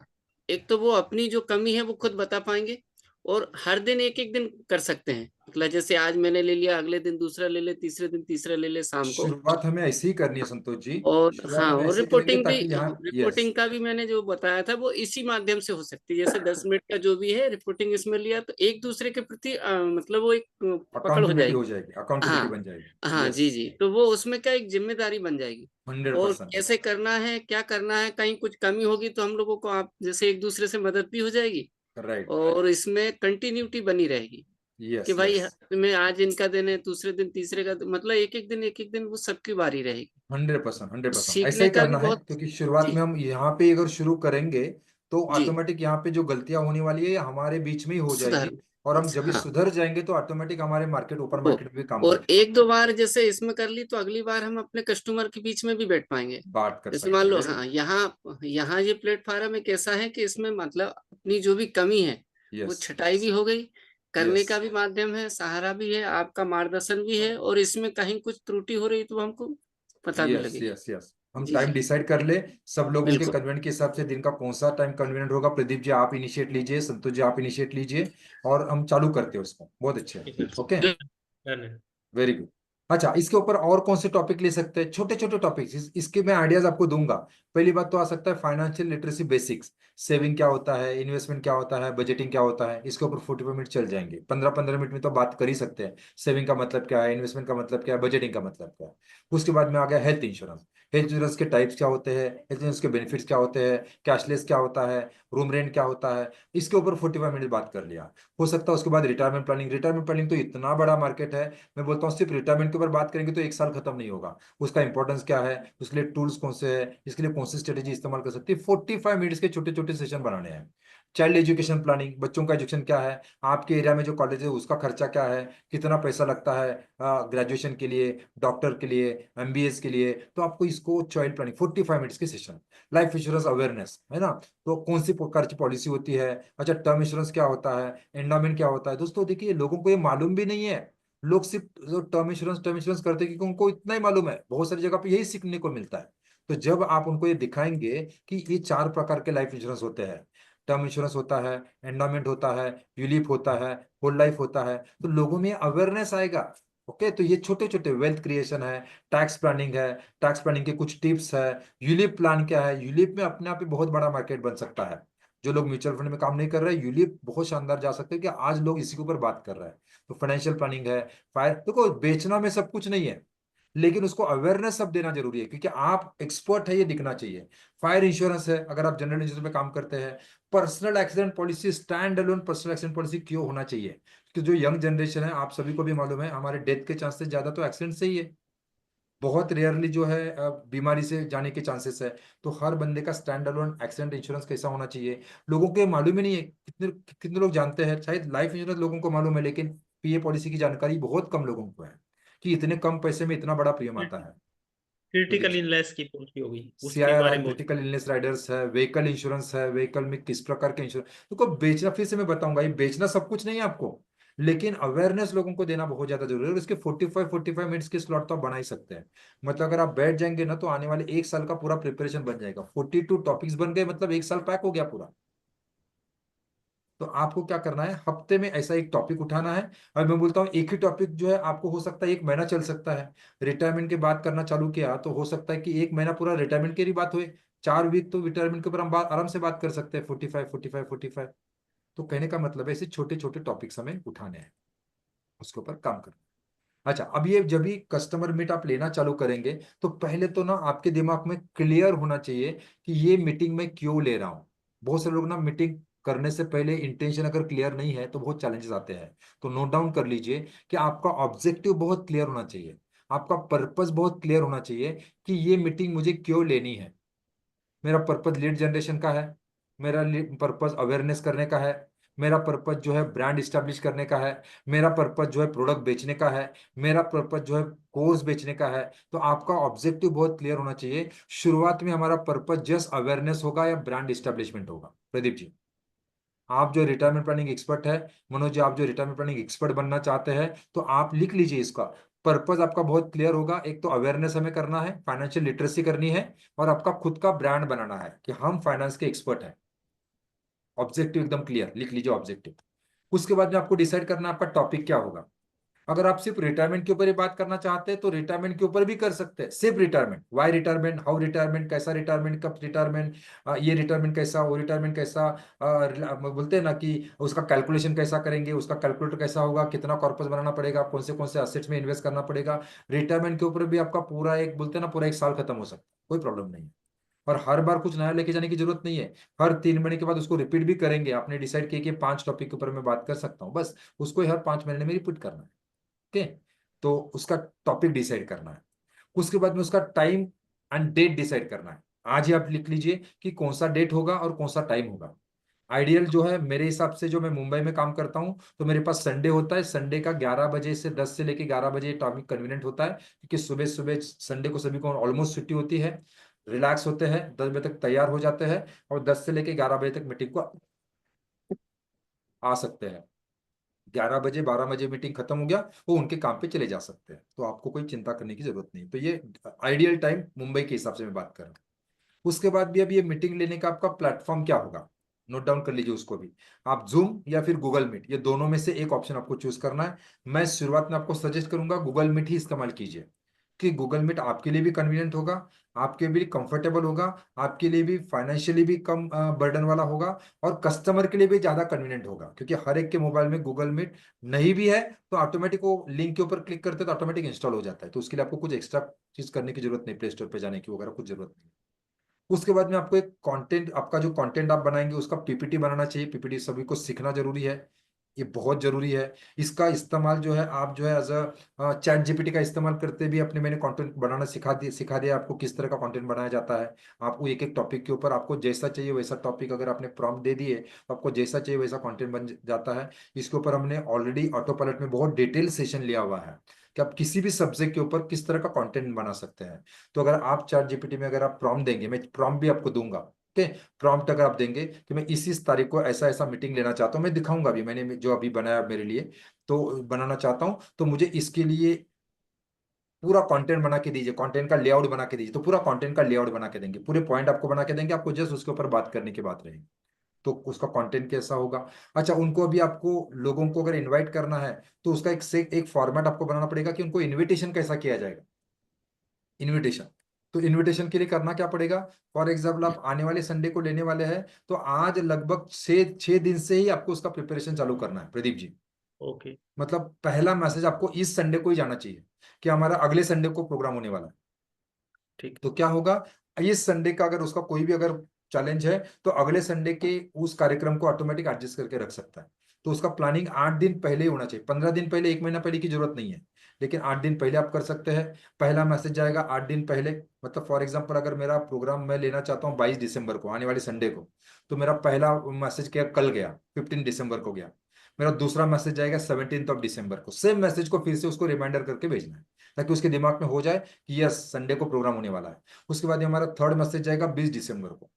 एक तो वो अपनी जो कमी है वो खुद बता पाएंगे, और हर दिन एक एक दिन कर सकते हैं, मतलब जैसे आज मैंने ले लिया, अगले दिन दूसरा ले ले, तीसरे दिन तीसरा ले ले शाम को। शुरुआत हमें ऐसे ही करनी है संतोष जी। और शुरुआत हाँ, हमें और ऐसे ही करेंगे रिपोर्टिंग भी, ताकि यहाँ, यस, रिपोर्टिंग का भी मैंने जो बताया था वो इसी माध्यम से हो सकती है, जैसे 10 मिनट का जो भी है रिपोर्टिंग इसमें लिया तो एक दूसरे के प्रति मतलब वो एक पकड़ हो अकाउंटेबिलिटी जाएगी। हो जाएगी, अकाउंटेबिलिटी हाँ। बन जाएगी। हाँ यस, जी जी, तो वो उसमें क्या एक जिम्मेदारी बन जाएगी, हंड्रेड और परसेंट कैसे करना है, क्या करना है, कहीं कुछ कमी होगी तो हम लोगों को आप जैसे एक दूसरे से मदद भी हो जाएगी, राइट। और इसमें कंटिन्यूटी बनी रहेगी कि यस भाई यस, तुम्हें आज इनका दिन है, दूसरे दिन तीसरे का, मतलब एक एक दिन वो सबकी बारी रहेगी। 100%, 100% ऐसा सीखने ही का भी करना है, बहुत। क्योंकि शुरुआत जी में हम यहाँ पे अगर शुरू करेंगे तो जी। ऑटोमेटिक यहाँ पे जो गलतियां होने वाली है ये हमारे बीच में ही हो सुधार। जाएगी। और हम जब भी हाँ। सुधर जाएंगे तो ऑटोमेटिक हमारे मार्केट, ओपन ओ, मार्केट में भी काम और करेगा। एक दो बार जैसे इसमें कर ली तो अगली बार हम अपने कस्टमर के बीच में भी बैठ पाएंगे। बात कर जैसे मान सकते हैं, लो, वेरी हाँ, गुड। यहाँ यहाँ ये प्लेटफॉर्म एक ऐसा है कि इसमें मतलब अपनी जो भी कमी है वो यस छटाई भी हो गई, करने यस का भी माध्यम है, सहारा भी है, आपका मार्गदर्शन भी है, और इसमें कहीं कुछ त्रुटि हो रही तो हमको पता भी यस लगेगी। यस यस, हम जी टाइम जी। डिसाइड कर ले। सब लोगों के बिल्कुल। कन्वीनियंट के हिसाब से दिन का कौन सा टाइम कन्वीनियंट होगा, प्रदीप जी आप इनिशिएट लीजिए, संतोष जी आप इनिशिएट लीजिए, और हम चालू करते हैं उसको। बहुत अच्छे। ठीक है। ओके, डन है। Very good. अच्छा इसके ऊपर और कौन से टॉपिक ले सकते हैं, छोटे छोटे टॉपिक्स, इसके मैं आइडियाज आपको दूंगा। पहली बात तो आ सकता है फाइनेंशियल लिटरेसी बेसिक्स, सेविंग क्या होता है, इन्वेस्टमेंट क्या होता है, बजटिंग क्या होता है, इसके ऊपर 45 मिनट चल जाएंगे। 15-15 मिनट में तो बात कर ही सकते हैं। सेविंग का मतलब क्या है, इन्वेस्टमेंट का मतलब क्या है, बजटिंग का मतलब क्या है। उसके बाद में आ गया हेल्थ इंश्योरेंस। हेल्थ इंश्योरेंस के टाइप्स क्या होते हैं, हेल्थ इंश्योरेंस के बेनिफिट्स क्या होते हैं, कैशलेस क्या होता है, रूम रेंट क्या होता है, इसके ऊपर 45 मिनट बात कर लिया। हो सकता है उसके बाद रिटायरमेंट प्लानिंग, रिटायरमेंट प्लानिंग तो इतना बड़ा मार्केट है, मैं बोलता हूँ सिर्फ रिटायरमेंट के ऊपर बात करेंगे तो एक साल खत्म नहीं होगा। उसका इंपॉर्टेंस क्या है, उसके लिए टूल्स कौन से है, इसके लिए कौन सी स्ट्रेटेजी इस्तेमाल कर सकती है। 45 मिनट्स के छोटे छोटे सेशन बनाने हैं। चाइल्ड एजुकेशन प्लानिंग, बच्चों का एजुकेशन क्या है, आपके एरिया में जो कॉलेज है उसका खर्चा क्या है, कितना पैसा लगता है ग्रेजुएशन के लिए, डॉक्टर के लिए, एमबीएस के लिए, तो आपको इसको चाइल्ड प्लानिंग 45 मिनट्स के सेशन। लाइफ इंश्योरेंस अवेयरनेस है ना, तो कौन सी प्रकार की पॉलिसी होती है, अच्छा टर्म इंश्योरेंस क्या होता है, एंडाउमेंट क्या होता है। दोस्तों देखिए लोगों को ये मालूम भी नहीं है। लोग सिर्फ जो टर्म इंश्योरेंस करते हैं क्योंकि उनको इतना ही मालूम है, बहुत सारी जगह पे यही सीखने को मिलता है। तो जब आप उनको ये दिखाएंगे कि ये 4 प्रकार के लाइफ इंश्योरेंस होते हैं, टर्म इंश्योरेंस होता है, एंडाउमेंट होता है, यूलिप होता है, होल लाइफ होता है, तो लोगों में अवेयरनेस आएगा। ओके, तो ये छोटे छोटे वेल्थ क्रिएशन है, टैक्स प्लानिंग है, टैक्स प्लानिंग के कुछ टिप्स है। यूलिप प्लान क्या है? यूलिप में अपने आप ही बहुत बड़ा मार्केट बन सकता है। जो लोग म्यूचुअल फंड में काम नहीं कर रहे हैं, यूलिप बहुत शानदार जा सकते हैं कि आज लोग इसी के ऊपर बात कर रहे हैं। तो फाइनेंशियल प्लानिंग है। फायर देखो, बेचना में सब कुछ नहीं है, लेकिन उसको अवेयरनेस सब देना जरूरी है, क्योंकि आप एक्सपर्ट है ये दिखना चाहिए। फायर इंश्योरेंस है, अगर आप जनरल इंश्योरेंस में काम करते हैं। Personal accident policy, stand alone personal accident policy क्यों होना चाहिए? कि जो यंग जनरेशन है, आप सभी को भी मालूम है, हमारे डेथ के चांसेस ज्यादा तो एक्सीडेंट से ही है। बहुत रेयरली जो है बीमारी से जाने के चांसेस है। तो हर बंदे का स्टैंड अलोन एक्सीडेंट इंश्योरेंस कैसा होना चाहिए, लोगों को ये मालूम ही नहीं है। कितने कितने लोग जानते हैं? शायद लाइफ इंश्योरेंस लोगों को मालूम है, लेकिन पीए पॉलिसी की जानकारी बहुत कम लोगों को है, कि इतने कम पैसे में इतना बड़ा प्रीमियम आता है। प्रदीप क्रिटिकल जी, इलनेस की पॉलिसी होगी, उसके सीआईआर बारे है, में। क्रिटिकल इलनेस राइडर्स है, व्हीकल इंश्योरेंस है, व्हीकल में किस प्रकार के इंश्योरेंस। तो बेचना, फिर से मैं बताऊंगा, ये बेचना सब कुछ नहीं है आपको, लेकिन अवेयरनेस लोगों को देना बहुत ज्यादा जरूरी है। और इसके 45 मिनट्स के स्लॉट तो आप बना ही सकते हैं। मतलब अगर आप बैठ जाएंगे ना, तो आने वाले एक साल का पूरा प्रिपरेशन बन जाएगा। 42 टॉपिक्स बन गए, मतलब एक साल पैक हो गया पूरा। तो आपको क्या करना है, हफ्ते में ऐसा एक टॉपिक उठाना है। और मैं बोलता हूँ, एक ही टॉपिक जो है आपको हो सकता है 1 महीना चल सकता है। रिटायरमेंट की बात करना चालू किया तो हो सकता है कि 1 महीना पूरा रिटायरमेंट की ही बात हुए। 4 वीक तो रिटायरमेंट के ऊपर हम आराम से बात कर सकते हैं, 45 45 45। तो कहने का मतलब है, ऐसे छोटे छोटे टॉपिक्स हमें उठाने हैं, उसके ऊपर काम करना है। अच्छा, अब ये जब भी कस्टमर मीट आप लेना चालू करेंगे, तो पहले तो ना आपके दिमाग में क्लियर होना चाहिए कि ये मीटिंग मैं क्यों ले रहा हूँ। बहुत सारे लोग ना मीटिंग करने से पहले इंटेंशन अगर क्लियर नहीं है, तो बहुत चैलेंजेस आते हैं। तो नोट डाउन कर लीजिए कि आपका ऑब्जेक्टिव बहुत क्लियर होना चाहिए, आपका पर्पस बहुत क्लियर होना चाहिए, कि ये मीटिंग मुझे क्यों लेनी है। मेरा पर्पस लीड जनरेशन का है, मेरा पर्पस अवेयरनेस करने का है, मेरा पर्पस जो है ब्रांड स्टैब्लिश करने का है, मेरा पर्पस जो है प्रोडक्ट बेचने का है, मेरा पर्पस जो है कोर्स बेचने का है। तो आपका ऑब्जेक्टिव बहुत क्लियर होना चाहिए। शुरुआत में हमारा पर्पस जस्ट अवेयरनेस होगा या ब्रांड स्टैब्लिशमेंट होगा? प्रदीप जी, आप जो रिटायरमेंट प्लानिंग एक्सपर्ट है, मनोज जी आप जो रिटायरमेंट प्लानिंग एक्सपर्ट बनना चाहते हैं, तो आप लिख लीजिए इसका पर्पस। आपका बहुत क्लियर होगा, एक तो अवेयरनेस हमें करना है, फाइनेंशियल लिटरेसी करनी है, और आपका खुद का ब्रांड बनाना है कि हम फाइनेंस के एक्सपर्ट हैं। ऑब्जेक्टिव एकदम क्लियर लिख लीजिए, ऑब्जेक्टिव। उसके बाद में आपको डिसाइड करना है आपका टॉपिक क्या होगा। अगर आप सिर्फ रिटायरमेंट के ऊपर ही बात करना चाहते हैं, तो रिटायरमेंट के ऊपर भी कर सकते हैं, सिर्फ retirement, why retirement, how retirement, कैसा रिटायरमेंट, कब रिटायरमेंट, ये रिटायरमेंट कैसा, वो रिटायरमेंट कैसा, बोलते हैं ना कि उसका कैलकुलेशन कैसा करेंगे, उसका कैलकुलेटर कैसा होगा, कितना कॉर्पस बनाना पड़ेगा, कौन से असेट्स में इन्वेस्ट करना पड़ेगा। रिटायरमेंट के ऊपर भी आपका पूरा एक, बोलते हैं ना, पूरा एक साल खत्म हो सकता है, कोई प्रॉब्लम नहीं है। और हर बार कुछ नया लेके जाने की जरूरत नहीं है। हर 3 महीने के बाद उसको रिपीट भी करेंगे। आपने डिसाइड किया कि 5 टॉपिक के ऊपर मैं बात कर सकता हूँ, बस उसको ही हर 5 महीने में रिपीट करना है। ओके, तो उसका टॉपिक डिसाइड करना है। उसके बाद में उसका टाइम एंड डेट डिसाइड करना है। आज ही आप लिख लीजिए कि कौन सा डेट होगा और कौन सा टाइम होगा। आइडियल जो है मेरे हिसाब से, जो मैं मुंबई में काम करता हूँ, तो मेरे पास संडे होता है। संडे का 11 बजे से 10 से लेके 11 बजे टॉपिक कन्वीनियंट होता है, क्योंकि सुबह सुबह संडे को सभी को ऑलमोस्ट छुट्टी होती है, रिलैक्स होते हैं, 10 बजे तक तैयार हो जाते हैं, और 10 से लेके 11 बजे तक मीटिंग को आ सकते हैं। 11 बजे 12 बजे मीटिंग खत्म हो गया, वो उनके काम पे चले जा सकते हैं। तो आपको कोई चिंता करने की जरूरत नहीं। तो ये आइडियल टाइम मुंबई के हिसाब से मैं बात कर रहा हूँ। उसके बाद भी अब ये मीटिंग लेने का आपका प्लेटफॉर्म क्या होगा, नोट डाउन कर लीजिए उसको भी। आप जूम या फिर गूगल मीट, ये दोनों में से एक ऑप्शन आपको चूज करना है। मैं शुरुआत में आपको सजेस्ट करूंगा गूगल मीट ही इस्तेमाल कीजिए, कि गूगल मीट आपके लिए भी कन्वीनियंट होगा, आपके लिए भी कंफर्टेबल होगा, आपके लिए भी फाइनेंशियली भी कम बर्डन वाला होगा, और कस्टमर के लिए भी ज्यादा कन्वीनियंट होगा, क्योंकि हर एक के मोबाइल में गूगल मीट नहीं भी है, तो ऑटोमेटिक वो लिंक के ऊपर क्लिक करते हैं तो ऑटोमेटिक इंस्टॉल हो जाता है। तो उसके लिए आपको कुछ एक्स्ट्रा चीज करने की जरूरत नहीं, प्ले स्टोर पे जाने की वगैरह कुछ जरूरत नहीं। उसके बाद में आपको एक कंटेंट, आपका जो कंटेंट आप बनाएंगे उसका पीपीटी बनाना चाहिए। पीपीटी सभी को सीखना जरूरी है, ये बहुत जरूरी है। इसका इस्तेमाल जो है, आप जो है एज अ चैट जीपीटी का इस्तेमाल करते भी अपने, मैंने कंटेंट बनाना सिखा दिया आपको किस तरह का कंटेंट बनाया जाता है। आपको एक एक टॉपिक के ऊपर आपको जैसा चाहिए वैसा टॉपिक, अगर आपने प्रॉम्प्ट दे दिए तो आपको जैसा चाहिए वैसा कंटेंट बन जाता है। इसके ऊपर हमने ऑलरेडी ऑटो पायलट में बहुत डिटेल सेशन लिया हुआ है, कि आप किसी भी सब्जेक्ट के ऊपर किस तरह का कंटेंट बना सकते हैं। तो अगर आप चैट जीपीटी में अगर आप प्रॉम्प्ट देंगे, मैं प्रॉम्प्ट भी आपको दूंगा, ओके। प्रॉम्प्ट अगर आप देंगे कि मैं इस तारीख को ऐसा ऐसा मीटिंग लेना चाहता हूँ, मैं दिखाऊंगा भी, मैंने जो अभी बनाया मेरे लिए, तो बनाना चाहता हूँ, तो मुझे इसके लिए पूरा कंटेंट बना के दीजिए, कंटेंट का लेआउट बना के दीजिए। तो पूरा कंटेंट का लेआउट बना के देंगे, पूरे पॉइंट आपको बना के देंगे, आपको जस्ट उसके ऊपर बात करने की बात रहेगी। तो उसका कंटेंट कैसा होगा। अच्छा, उनको अभी आपको लोगों को अगर इनवाइट करना है तो उसका एक फॉर्मेट आपको बनाना पड़ेगा कि उनको इनविटेशन कैसा किया जाएगा। इनविटेशन, तो इनविटेशन के लिए करना क्या पड़ेगा। फॉर एग्जाम्पल आप आने वाले संडे को लेने वाले हैं, तो आज लगभग 6 दिन से ही आपको उसका प्रिपरेशन चालू करना है प्रदीप जी। ओके। मतलब पहला मैसेज आपको इस संडे को ही जाना चाहिए कि हमारा अगले संडे को प्रोग्राम होने वाला है। ठीक। तो क्या होगा, इस संडे का अगर उसका कोई भी अगर चैलेंज है तो अगले संडे के उस कार्यक्रम को ऑटोमेटिक एडजस्ट करके रख सकता है। तो उसका प्लानिंग 8 दिन पहले ही होना चाहिए, 15 दिन पहले, 1 महीना पहले की जरूरत नहीं है, लेकिन 8 दिन पहले आप कर सकते हैं। पहला मैसेज जाएगा 8 दिन पहले। मतलब फॉर एग्जाम्पल अगर मेरा प्रोग्राम मैं लेना चाहता हूँ 22 दिसंबर को, आने वाले संडे को, तो मेरा पहला मैसेज क्या कल गया, 15 दिसंबर को गया। मेरा दूसरा मैसेज जाएगा 17 दिसंबर को, सेम मैसेज को फिर से उसको रिमाइंडर करके भेजना है, ताकि उसके दिमाग में हो जाए कि यस संडे को प्रोग्राम होने वाला है। उसके बाद हमारा थर्ड मैसेज जाएगा 20 दिसंबर को,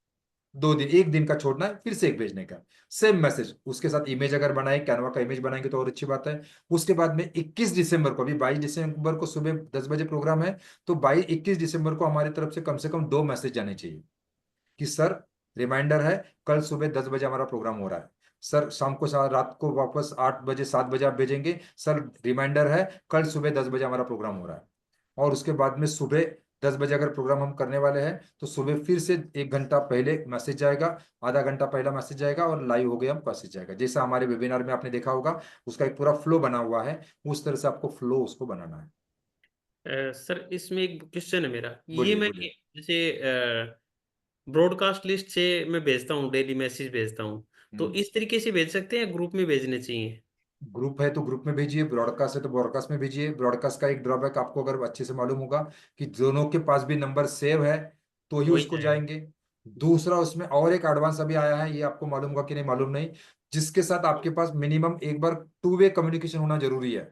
2 दिन, 1 दिन का छोड़ना है, फिर से एक भेजने का, सेम मैसेज। उसके साथ इमेज अगर बनाए, कैनवा का इमेज बनाएंगे तो और अच्छी बात है। उसके बाद में 21 दिसंबर को, अभी 22 दिसंबर को सुबह 10 बजे प्रोग्राम है, तो 21 दिसंबर को हमारी तरफ से कम 2 मैसेज जाने चाहिए कि सर रिमाइंडर है, कल सुबह 10 बजे हमारा प्रोग्राम हो रहा है। सर शाम को रात को वापस 8 बजे 7 बजे आप भेजेंगे, सर रिमाइंडर है, कल सुबह 10 बजे हमारा प्रोग्राम हो रहा है। और उसके बाद में सुबह 10 बजे अगर प्रोग्राम हम करने वाले हैं तो सुबह फिर से 1 घंटा पहले मैसेज जाएगा, आधा घंटा पहला मैसेज जाएगा और लाइव हो गया हम मैसेज जाएगा। जैसा हमारे वेबिनार में आपने देखा होगा, उसका एक पूरा फ्लो बना हुआ है, उस तरह से आपको फ्लो उसको बनाना है। सर इसमें एक क्वेश्चन है मेरा, ये बोलिए मैं बोलिए। जैसे ब्रॉडकास्ट लिस्ट से मैं भेजता हूँ, डेली मैसेज भेजता हूँ, तो हम्म। इस तरीके से भेज सकते हैं, ग्रुप में भेजने चाहिए? ग्रुप है तो ग्रुप में भेजिए, ब्रॉडकास्ट है तो ब्रॉडकास्ट में भेजिए। ब्रॉडकास्ट का एक ड्रॉबैक आपको अगर अच्छे से मालूम होगा कि दोनों के पास भी नंबर सेव है तो ही वही उसको जाएगा। जाएंगे। दूसरा, उसमें और एक एडवांस अभी आया है, ये आपको मालूम होगा कि नहीं मालूम नहीं, जिसके साथ आपके पास मिनिमम एक बार 2 वे कम्युनिकेशन होना जरूरी है।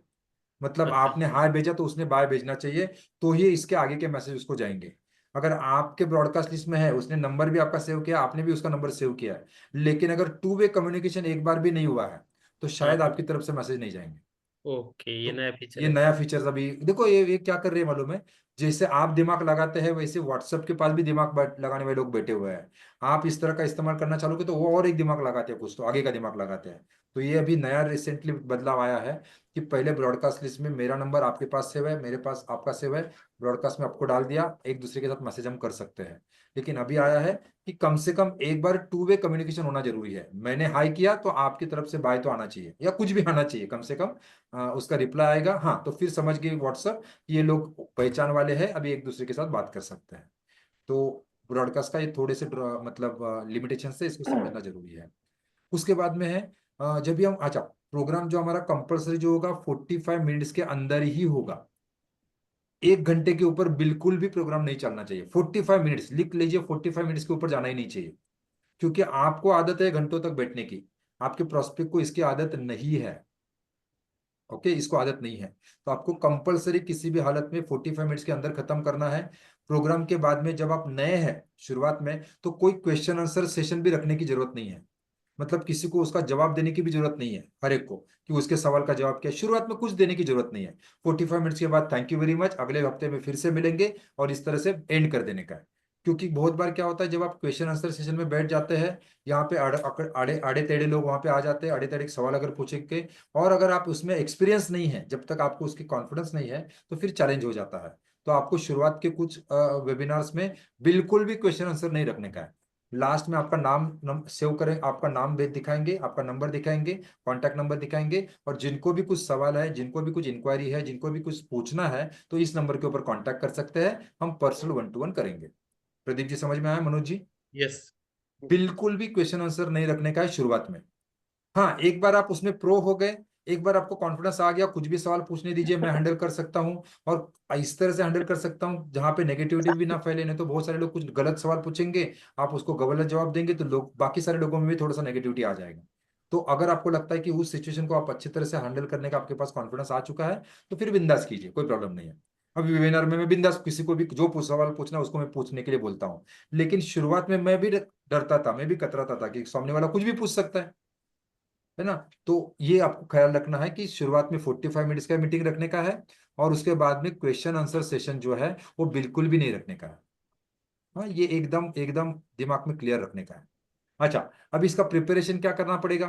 मतलब अच्छा। आपने हाय भेजा तो उसने बाय भेजना चाहिए, तो ही इसके आगे के मैसेज उसको जाएंगे। अगर आपके ब्रॉडकास्ट लिस्ट में है, उसने नंबर भी आपका सेव किया, आपने भी उसका नंबर सेव किया है, लेकिन अगर 2 वे कम्युनिकेशन एक बार भी नहीं हुआ है तो हाँ शायद हाँ। आपकी तरफ से मैसेज नहीं जाएंगे। ओके, ये तो नया फीचर ये है। नया फीचर्स अभी देखो, ये क्या कर रहे हैं मालूम है, जैसे आप दिमाग लगाते हैं वैसे व्हाट्सएप के पास भी दिमाग लगाने वाले लोग बैठे हुए हैं। आप इस तरह का इस्तेमाल करना चालू करो तो वो और एक दिमाग लगाते हैं, कुछ तो आगे का दिमाग लगाते हैं। तो ये अभी नया रिसेंटली बदलाव आया है कि पहले ब्रॉडकास्ट लिस्ट में मेरा नंबर आपके पास सेव है, मेरे पास आपका सेव है, ब्रॉडकास्ट में आपको डाल दिया, एक दूसरे के साथ मैसेज हम कर सकते हैं। लेकिन अभी आया है कि कम से कम एक बार 2 वे कम्युनिकेशन होना जरूरी है। मैंने हाई किया तो आपकी तरफ से बाय तो आना चाहिए, या कुछ भी आना चाहिए कम से कम। उसका रिप्लाई आएगा, हाँ, तो फिर समझ गए व्हाट्सएप ये लोग पहचान वाले हैं, अभी एक दूसरे के साथ बात कर सकते हैं। तो ब्रॉडकास्ट का ये थोड़े से मतलब लिमिटेशन से इसको समझना जरूरी है। उसके बाद में है जब भी हम, अच्छा, प्रोग्राम जो हमारा कंपलसरी जो होगा 45 मिनट्स के अंदर ही होगा। 1 घंटे के ऊपर बिल्कुल भी प्रोग्राम नहीं चलना चाहिए। 45 मिनट्स लिख लीजिए, 45 मिनट्स के ऊपर जाना ही नहीं चाहिए, क्योंकि आपको आदत है घंटों तक बैठने की, आपके प्रोस्पेक्ट को इसकी आदत नहीं है। ओके, इसको आदत नहीं है, तो आपको कंपलसरी किसी भी हालत में 45 मिनट्स के अंदर खत्म करना है। प्रोग्राम के बाद में जब आप नए हैं शुरुआत में, तो कोई क्वेश्चन आंसर सेशन भी रखने की जरूरत नहीं है। मतलब किसी को उसका जवाब देने की भी जरूरत नहीं है, हर एक को कि उसके सवाल का जवाब क्या है, शुरुआत में कुछ देने की जरूरत नहीं है। 45 मिनट्स के बाद थैंक यू वेरी मच, अगले हफ्ते में फिर से मिलेंगे, और इस तरह से एंड कर देने का है। क्योंकि बहुत बार क्या होता है, जब आप क्वेश्चन आंसर सेशन में बैठ जाते हैं, यहाँ पे आड़े आड़े टेढ़े लोग वहां पे आ जाते हैं, आड़े टेढ़े सवाल अगर पूछेंगे, और अगर आप उसमें एक्सपीरियंस नहीं है, जब तक आपको उसकी कॉन्फिडेंस नहीं है, तो फिर चैलेंज हो जाता है। तो आपको शुरुआत के कुछ वेबिनार्स में बिल्कुल भी क्वेश्चन आंसर नहीं रखने का है। लास्ट में आपका नाम सेव करें, आपका नाम भेज दिखाएंगे, आपका नंबर दिखाएंगे, कॉन्टैक्ट नंबर दिखाएंगे, और जिनको भी कुछ सवाल है, जिनको भी कुछ इंक्वायरी है, जिनको भी कुछ पूछना है, तो इस नंबर के ऊपर कांटेक्ट कर सकते हैं, हम पर्सनल 1-to-1 करेंगे। प्रदीप जी समझ में आया, मनोज जी? यस। बिल्कुल भी क्वेश्चन आंसर नहीं रखने का है शुरुआत में। हाँ, एक बार आप उसमें प्रो हो गए, एक बार आपको कॉन्फिडेंस आ गया, कुछ भी सवाल पूछने दीजिए, मैं हैंडल कर सकता हूँ, और इस तरह से हैंडल कर सकता हूँ जहाँ पे नेगेटिविटी भी ना फैले। नहीं तो बहुत सारे लोग कुछ गलत सवाल पूछेंगे, आप उसको गलत जवाब देंगे, तो लोग, बाकी सारे लोगों में भी थोड़ा सा नेगेटिविटी आ जाएगा। तो अगर आपको लगता है कि उस सिचुएशन को आप अच्छी तरह से हैंडल करने का आपके पास कॉन्फिडेंस आ चुका है, तो फिर बिंदास कीजिए, कोई प्रॉब्लम नहीं है। अभी वेबिनार में मैं बिंदास किसी को भी जो सवाल पूछना है उसको मैं पूछने के लिए बोलता हूँ। लेकिन शुरुआत में मैं भी डरता था, मैं भी कतराता था कि सामने वाला कुछ भी पूछ सकता है ना। तो ये आपको ख्याल रखना है कि शुरुआत में 45 मिनट्स का मीटिंग रखने का है, और उसके बाद में क्वेश्चन आंसर सेशन जो है वो बिल्कुल भी नहीं रखने का है। हाँ, ये एकदम एकदम दिमाग में क्लियर रखने का है। अच्छा, अब इसका प्रिपरेशन क्या करना पड़ेगा?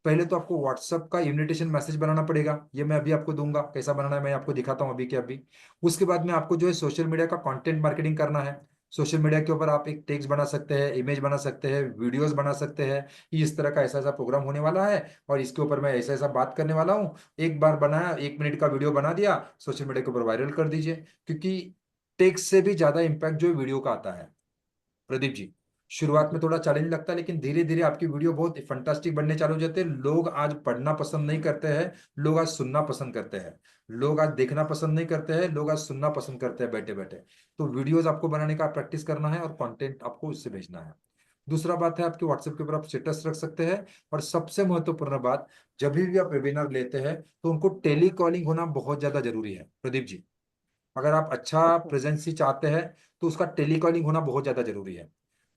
पहले तो आपको व्हाट्सएप का इनविटेशन मैसेज बनाना पड़ेगा, ये मैं अभी आपको दूंगा, कैसा बनाना है मैं आपको दिखाता हूँ अभी के अभी। उसके बाद में आपको जो है सोशल मीडिया का कंटेंट मार्केटिंग करना है। सोशल मीडिया के ऊपर आप एक टेक्स्ट बना सकते हैं, इमेज बना सकते हैं, वीडियोस बना सकते हैं कि इस तरह का ऐसा ऐसा प्रोग्राम होने वाला है और इसके ऊपर मैं ऐसा ऐसा बात करने वाला हूँ। एक बार बनाया, 1 मिनट का वीडियो बना दिया, सोशल मीडिया के ऊपर वायरल कर दीजिए, क्योंकि टेक्स्ट से भी ज्यादा इम्पैक्ट जो है वीडियो का आता है। प्रदीप जी, शुरुआत में थोड़ा चैलेंज लगता है, लेकिन धीरे धीरे आपकी वीडियो बहुत फंटास्टिक बनने चालू हो जाते हैं। लोग आज पढ़ना पसंद नहीं करते हैं, लोग आज सुनना पसंद करते हैं। लोग आज देखना पसंद नहीं करते हैं, लोग आज सुनना पसंद करते हैं बैठे बैठे। तो वीडियोस आपको बनाने का प्रैक्टिस करना है और कंटेंट आपको उससे भेजना है। दूसरा बात है, आपके व्हाट्सएप के ऊपर आप स्टेटस रख सकते हैं। और सबसे महत्वपूर्ण बात, जब भी आप वेबिनार लेते हैं तो उनको टेली कॉलिंग होना बहुत ज्यादा जरूरी है प्रदीप जी। अगर आप अच्छा अच्छा। प्रेजेंसी चाहते हैं तो उसका टेलीकॉलिंग होना बहुत ज्यादा जरूरी है।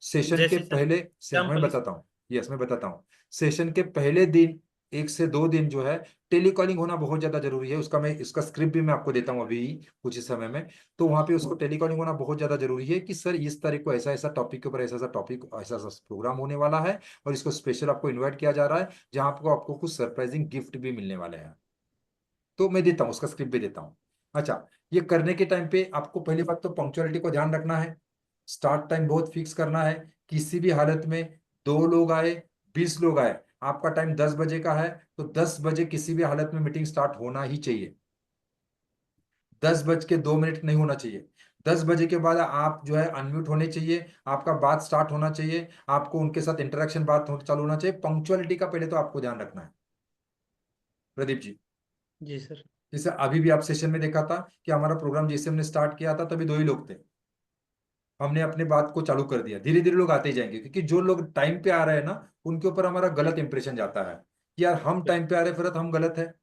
सेशन के जैसे सर पहले से मैं एग्जाम्पल इस बताता हूँ। यस, मैं बताता हूँ। सेशन के पहले दिन 1 से 2 दिन जो है टेलीकॉलिंग होना बहुत ज्यादा जरूरी है। उसका मैं इसका स्क्रिप्ट भी मैं आपको देता हूँ अभी कुछ ही समय में। तो वहां पे उसको टेलीकॉलिंग होना बहुत ज्यादा जरूरी है कि सर इस तारीख को ऐसा ऐसा टॉपिक के ऊपर ऐसा ऐसा टॉपिक ऐसा ऐसा प्रोग्राम होने वाला है और इसको स्पेशल आपको इन्वाइट किया जा रहा है, जहाँ आपको आपको कुछ सरप्राइजिंग गिफ्ट भी मिलने वाले हैं। तो मैं देता हूँ, उसका स्क्रिप्ट भी देता हूँ। अच्छा, ये करने के टाइम पे आपको पहली बात तो पंक्चुअलिटी को ध्यान रखना है। स्टार्ट टाइम बहुत फिक्स करना है। किसी भी हालत में 2 लोग आए, 20 लोग आए, आपका टाइम 10 बजे का है तो 10 बजे किसी भी हालत में मीटिंग स्टार्ट होना ही चाहिए। 10 बज के 2 मिनट नहीं होना चाहिए। 10 बजे के बाद आप जो है अनम्यूट होने चाहिए, आपका बात स्टार्ट होना चाहिए, आपको उनके साथ इंटरेक्शन चालू होना चाहिए। पंक्चुअलिटी का पहले तो आपको ध्यान रखना है प्रदीप जी। जी सर। जैसे अभी भी आप सेशन में देखा था कि हमारा प्रोग्राम जैसे हमने स्टार्ट किया था तभी 2 ही लोग थे। हमने अपने बात को चालू कर दिया, धीरे धीरे लोग आते ही जाएंगे, क्योंकि जो लोग टाइम पे आ रहे हैं ना उनके ऊपर हमारा गलत इंप्रेशन जाता है कि यार हम टाइम पे आ रहे हैं, फिर तो हम गलत है।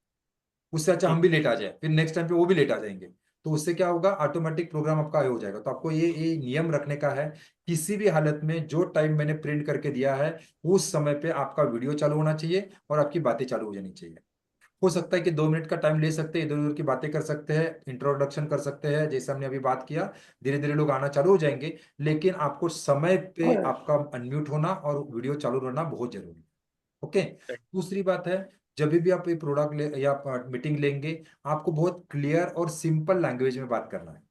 उससे अच्छा हम ठीक। भी लेट आ जाए, फिर नेक्स्ट टाइम पे वो भी लेट आ जाएंगे। तो उससे क्या होगा, ऑटोमेटिक प्रोग्राम आपका हो जाएगा। तो आपको ये नियम रखने का है, किसी भी हालत में जो टाइम मैंने प्रिंट करके दिया है उस समय पे आपका वीडियो चालू होना चाहिए और आपकी बातें चालू हो जानी चाहिए। हो सकता है कि 2 मिनट का टाइम ले सकते हैं, इधर उधर की बातें कर सकते हैं, इंट्रोडक्शन कर सकते हैं, जैसे हमने अभी बात किया। धीरे धीरे लोग आना चालू हो जाएंगे, लेकिन आपको समय पे आपका अनम्यूट होना और वीडियो चालू रहना बहुत जरूरी है। ओके। दूसरी बात है, जब भी आप ये प्रोडक्ट ले या मीटिंग लेंगे, आपको बहुत क्लियर और सिंपल लैंग्वेज में बात करना है।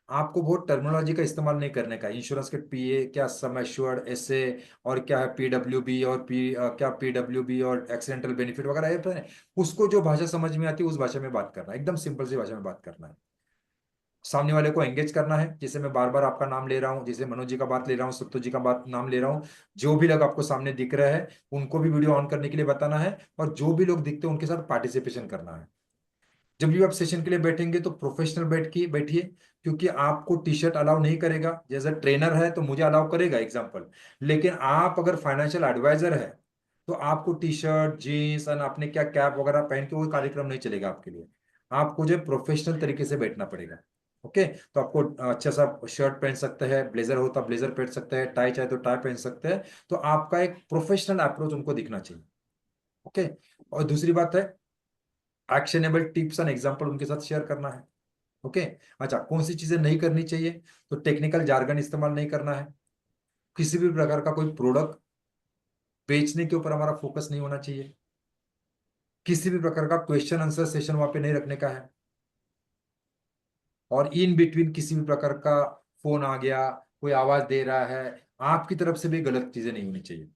आपको बहुत टर्मिनोलॉजी का इस्तेमाल नहीं करने का। इंश्योरेंस के पीए क्या, सम एश्योर्ड ऐसे, और क्या है पीडब्ल्यूबी, और क्या पीडब्ल्यूबी और एक्सीडेंटल बेनिफिट वगैरह है, उसको जो भाषा समझ में आती है उस भाषा में बात करना है, एकदम सिंपल सी भाषा में बात करना है। सामने वाले को एंगेज करना है। जैसे मैं बार बार आपका नाम ले रहा हूँ, जैसे मनोज जी का बात ले रहा हूँ, सत्तू जी का बात नाम ले रहा हूँ, जो भी लोग आपको सामने दिख रहे हैं उनको भी वीडियो ऑन करने के लिए बताना है, और जो भी लोग दिखते हैं उनके साथ पार्टिसिपेशन करना है। जब भी आप सेशन के लिए बैठेंगे तो प्रोफेशनल बैठिए, क्योंकि आपको टी शर्ट अलाउ नहीं करेगा। जैसे ट्रेनर है तो मुझे अलाउ करेगा एग्जाम्पल, लेकिन आप अगर फाइनेंशियल एडवाइजर है तो आपको टी शर्ट जीन्स और आपने क्या कैप वगैरह पहन के वो कार्यक्रम नहीं चलेगा आपके लिए। आपको जो प्रोफेशनल तरीके से बैठना पड़ेगा। ओके। तो आपको अच्छा सा शर्ट पहन सकते हैं, ब्लेजर होता ब्लेजर पहन सकते हैं, टाई चाहे तो टाई पहन सकते हैं। तो आपका एक प्रोफेशनल अप्रोच उनको दिखना चाहिए। ओके। और दूसरी बात है, एक्शनेबल टिप्स एंड एग्जांपल उनके साथ शेयर करना है। ओके। अच्छा, कौन सी चीजें नहीं करनी चाहिए, तो टेक्निकल जार्गन इस्तेमाल नहीं करना है। किसी भी प्रकार का कोई प्रोडक्ट बेचने के ऊपर हमारा फोकस नहीं होना चाहिए। किसी भी प्रकार का क्वेश्चन आंसर सेशन वहां पे नहीं रखने का है। और इन बिटवीन किसी भी प्रकार का फोन आ गया, कोई आवाज दे रहा है, आपकी तरफ से भी गलत चीजें नहीं होनी चाहिए।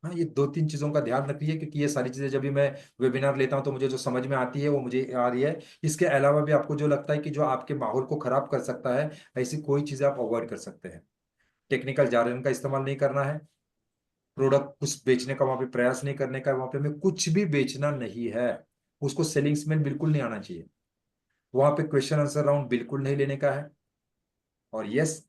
हाँ, ये 2-3 चीजों का ध्यान रखिए, क्योंकि ये सारी चीजें जब भी मैं वेबिनार लेता हूँ तो मुझे जो समझ में आती है वो मुझे आ रही है। इसके अलावा भी आपको जो लगता है कि जो आपके माहौल को खराब कर सकता है, ऐसी कोई चीजें आप अवॉइड कर सकते हैं। टेक्निकल जार्गन का इस्तेमाल नहीं करना है। प्रोडक्ट कुछ बेचने का वहां पे प्रयास नहीं करने का है, वहां पे हमें कुछ भी बेचना नहीं है। उसको सेलिंग स्मेल बिल्कुल नहीं आना चाहिए। वहां पे क्वेश्चन आंसर राउंड बिल्कुल नहीं लेने का है। और यस,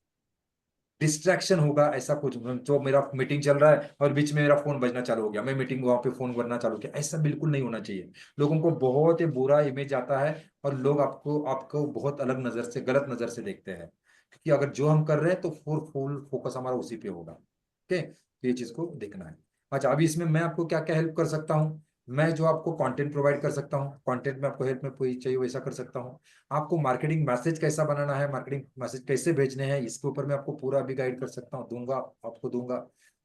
डिस्ट्रैक्शन होगा ऐसा कुछ, जो मेरा मीटिंग चल रहा है और बीच में मेरा फोन बजना चालू हो गया, मैं मीटिंग वहां पे फोन बजना चालू किया, ऐसा बिल्कुल नहीं होना चाहिए। लोगों को बहुत ही बुरा इमेज आता है और लोग आपको आपको बहुत अलग नजर से, गलत नजर से देखते हैं, क्योंकि अगर जो हम कर रहे हैं तो फुल फुल फोकस हमारा उसी पे होगा। ओके, तो ये चीज को देखना है। अच्छा, अभी इसमें मैं आपको क्या क्या हेल्प कर सकता हूँ? मैं जो आपको कंटेंट प्रोवाइड कर सकता हूँ, कंटेंट में आपको हेल्प में कोई चाहिए वैसा कर सकता हूँ। आपको मार्केटिंग मैसेज कैसा बनाना है, मार्केटिंग मैसेज कैसे भेजने हैं, इसके ऊपर मैं आपको पूरा भी गाइड कर सकता हूँ, दूंगा आपको दूंगा।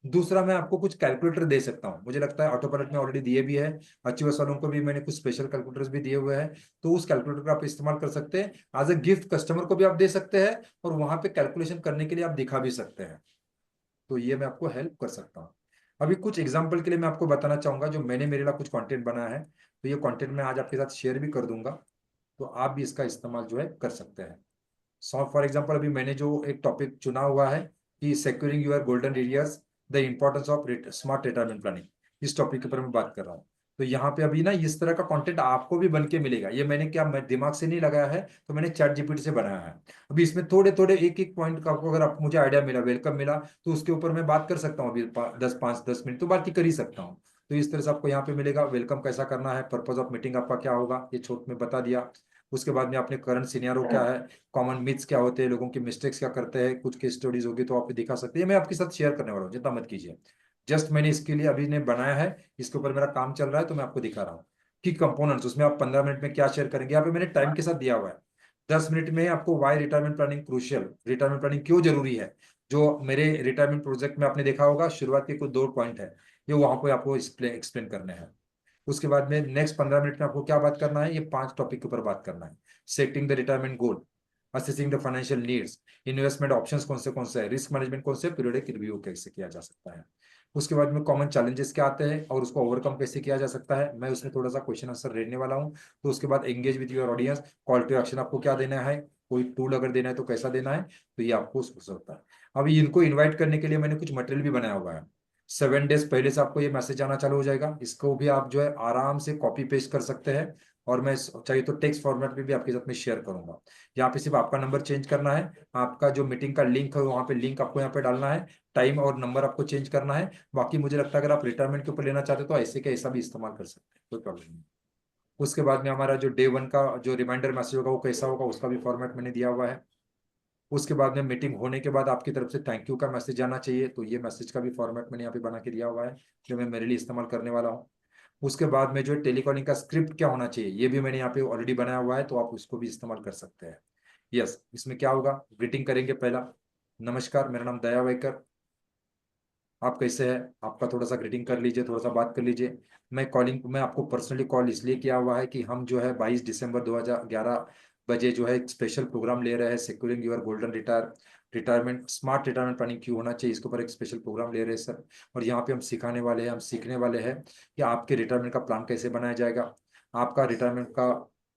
दूसरा, मैं आपको कुछ कैलकुलेटर दे सकता हूँ, मुझे लगता है ऑटो पायलट में ऑलरेडी दिए भी है, अचीवर्स वालों को भी मैंने कुछ स्पेशल कैलकुलेटर्स भी दिए हुए हैं, तो उस कैलकुलेटर का आप इस्तेमाल कर सकते हैं। एज अ गिफ्ट कस्टमर को भी आप दे सकते हैं, और वहां पे कैलकुलेशन करने के लिए आप दिखा भी सकते हैं। तो ये मैं आपको हेल्प कर सकता हूँ। अभी कुछ एग्जाम्पल के लिए मैं आपको बताना चाहूंगा, जो मैंने मेरे लिए कुछ कंटेंट बनाया है, तो ये कंटेंट मैं आज आपके साथ शेयर भी कर दूंगा, तो आप भी इसका इस्तेमाल जो है कर सकते हैं। सो फॉर एग्जाम्पल, अभी मैंने जो एक टॉपिक चुना हुआ है कि securing your golden areas, the importance of smart retirement planning, इस टॉपिक के ऊपर मैं बात कर रहा हूँ। तो यहाँ पे अभी ना इस तरह का कंटेंट आपको भी बन के मिलेगा, ये मैंने क्या मैं दिमाग से नहीं लगाया है, तो मैंने चैट जीपीटी से बनाया है। अभी इसमें थोड़े थोड़े एक एक पॉइंट का आपको अगर आप मुझे आइडिया मिला, वेलकम मिला, तो उसके ऊपर मैं बात कर सकता हूँ अभी 5-10 मिनट तो बात ही कर ही सकता हूँ। तो इस तरह से आपको यहाँ पे मिलेगा वेलकम कैसा करना है, पर्पज ऑफ मीटिंग आपका क्या होगा, ये छोट में बता दिया। उसके बाद में आपने करंट सिनेरियो क्या है, कॉमन मिथ्स क्या होते हैं, लोगों की मिस्टेक्स क्या करते हैं, कुछ केस स्टडीज होगी तो आप दिखा सकते हैं, मैं आपके साथ शेयर करने वाला हूँ, चिंता मत कीजिए। जस्ट मैंने इसके लिए अभी ने बनाया है, इसके ऊपर मेरा काम चल रहा है, तो मैं आपको दिखा रहा हूँ कि कंपोनेंट्स उसमें आप 15 मिनट में क्या शेयर करेंगे। यहाँ पे मैंने टाइम के साथ दिया हुआ है 10 मिनट में आपको why retirement planning crucial, retirement planning क्यों जरूरी है, जो मेरे रिटायरमेंट प्रोजेक्ट में आपने देखा होगा शुरुआत के कुछ 2 पॉइंट है, ये वहां पे आपको एक्सप्लेन करने हैं। उसके बाद में नेक्स्ट 15 मिनट में आपको क्या बात करना है, ये 5 टॉपिक के ऊपर बात करना है। Setting the retirement goal, assessing the financial needs, investment options कौन से है, रिस्क मैनेजमेंट कौन से, पीरियोडिक रिव्यू कैसे किया जा सकता है। उसके बाद में कॉमन चैलेंजेस क्या आते हैं और उसको ओवरकम कैसे किया जा सकता है, मैं उसमें थोड़ा सा क्वेश्चन आंसर देने वाला हूँ। तो उसके बाद engage with your audience, call to action आपको क्या देना है, कोई टूल अगर देना है तो कैसा देना है, तो ये आपको उसको होता है। अभी इनको इन्वाइट करने के लिए मैंने कुछ मटेरियल भी बनाया हुआ है, 7 डेज पहले से आपको ये मैसेज आना चालू हो जाएगा, इसको भी आप जो है आराम से कॉपी पेस्ट कर सकते हैं, और मैं चाहिए तो टेक्स्ट फॉर्मेट में भी आपके साथ में शेयर करूंगा। यहाँ पे सिर्फ आपका नंबर चेंज करना है, आपका जो मीटिंग का लिंक है वहाँ पे लिंक आपको यहाँ पे डालना है, टाइम और नंबर आपको चेंज करना है। बाकी मुझे लगता है अगर आप रिटायरमेंट के ऊपर लेना चाहते हो तो ऐसे का ऐसा भी इस्तेमाल कर सकते हैं, कोई प्रॉब्लम नहीं। उसके बाद में हमारा जो डे 1 का जो रिमाइंडर मैसेज होगा वो कैसा होगा, उसका भी फॉर्मेट मैंने दिया हुआ है। उसके बाद में मीटिंग होने के बाद आपकी तरफ से थैंक यू का मैसेज आना चाहिए, तो ये मैसेज का भी फॉर्मेट मैंने यहाँ पे बना के दिया हुआ है, जो मैं मेरे लिए इस्तेमाल करने वाला हूँ। उसके बाद में जो टेलीकॉलिंग का स्क्रिप्ट क्या होना चाहिए, ये भी मैंने यहाँ पे ऑलरेडी बनाया हुआ है, तो आप उसको भी इस्तेमाल कर सकते हैं। यस, इसमें क्या होगा, ग्रीटिंग करेंगे पहला, नमस्कार मेरा नाम दया वेकर, आप कैसे हैं, आपका थोड़ा सा ग्रीटिंग कर लीजिए, थोड़ा सा बात कर लीजिए। मैं आपको पर्सनली कॉल इसलिए किया हुआ है कि हम जो है 22 दिसंबर 2011 बजे जो है एक स्पेशल प्रोग्राम ले रहे हैं, securing your golden retirement smart retirement planning क्यों होना चाहिए, इसके ऊपर एक स्पेशल प्रोग्राम ले रहे हैं सर। और यहाँ पे हम सिखाने वाले हैं, हम सीखने वाले हैं कि आपके रिटायरमेंट का प्लान कैसे बनाया जाएगा, आपका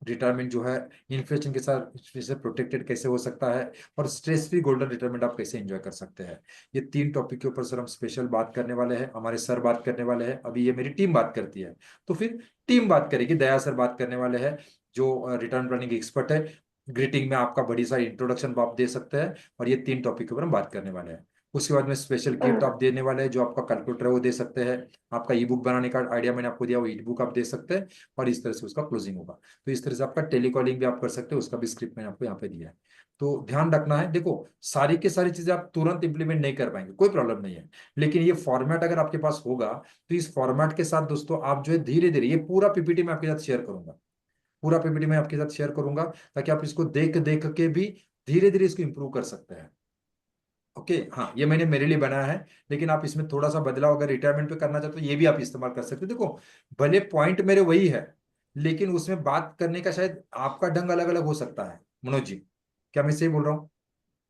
रिटायरमेंट जो है इन्फ्लेशन के साथ से प्रोटेक्टेड कैसे हो सकता है, और स्ट्रेस फ्री गोल्डन रिटायरमेंट आप कैसे एंजॉय कर सकते हैं। ये 3 टॉपिक के ऊपर सर हम स्पेशल बात करने वाले हैं, हमारे सर बात करने वाले हैं, अभी ये मेरी टीम बात करती है, तो फिर टीम बात करेगी, दया सर बात करने वाले हैं जो रिटर्न प्लानिंग एक्सपर्ट है। ग्रीटिंग में आपका बड़ी सा इंट्रोडक्शन आप दे सकते हैं, और ये 3 टॉपिक के ऊपर हम बात करने वाले हैं। उसके बाद में स्पेशल गिफ्ट आप देने वाले हैं, जो आपका कैलकुलेटर है वो दे सकते हैं, आपका ई बुक बनाने का आइडिया मैंने आपको दिया वो ई बुक आप दे सकते हैं, और इस तरह से उसका क्लोजिंग होगा। तो इस तरह से आपका टेलीकॉलिंग भी आप कर सकते हैं, उसका भी स्क्रिप्ट मैंने आपको यहाँ पे दिया है। तो ध्यान रखना है, देखो सारी की सारी चीजें आप तुरंत इंप्लीमेंट नहीं कर पाएंगे, कोई प्रॉब्लम नहीं है, लेकिन ये फॉर्मेट अगर आपके पास होगा, तो इस फॉर्मेट के साथ दोस्तों आप जो है धीरे धीरे, ये पूरा पीपीटी मैं आपके साथ शेयर करूंगा, पूरा पीपीटी मैं आपके साथ शेयर करूंगा, ताकि आप इसको देख देख के भी धीरे धीरे इसको इंप्रूव कर सकते हैं। ओके, हाँ ये मैंने मेरे लिए बनाया है, लेकिन आप इसमें थोड़ा सा बदलाव अगर रिटायरमेंट पे करना चाहते हो ये भी आप इस्तेमाल कर सकते हो। देखो भले पॉइंट मेरे वही है, लेकिन उसमें बात करने का शायद आपका ढंग अलग अलग हो सकता है। मनोज जी, क्या मैं सही बोल रहा हूँ?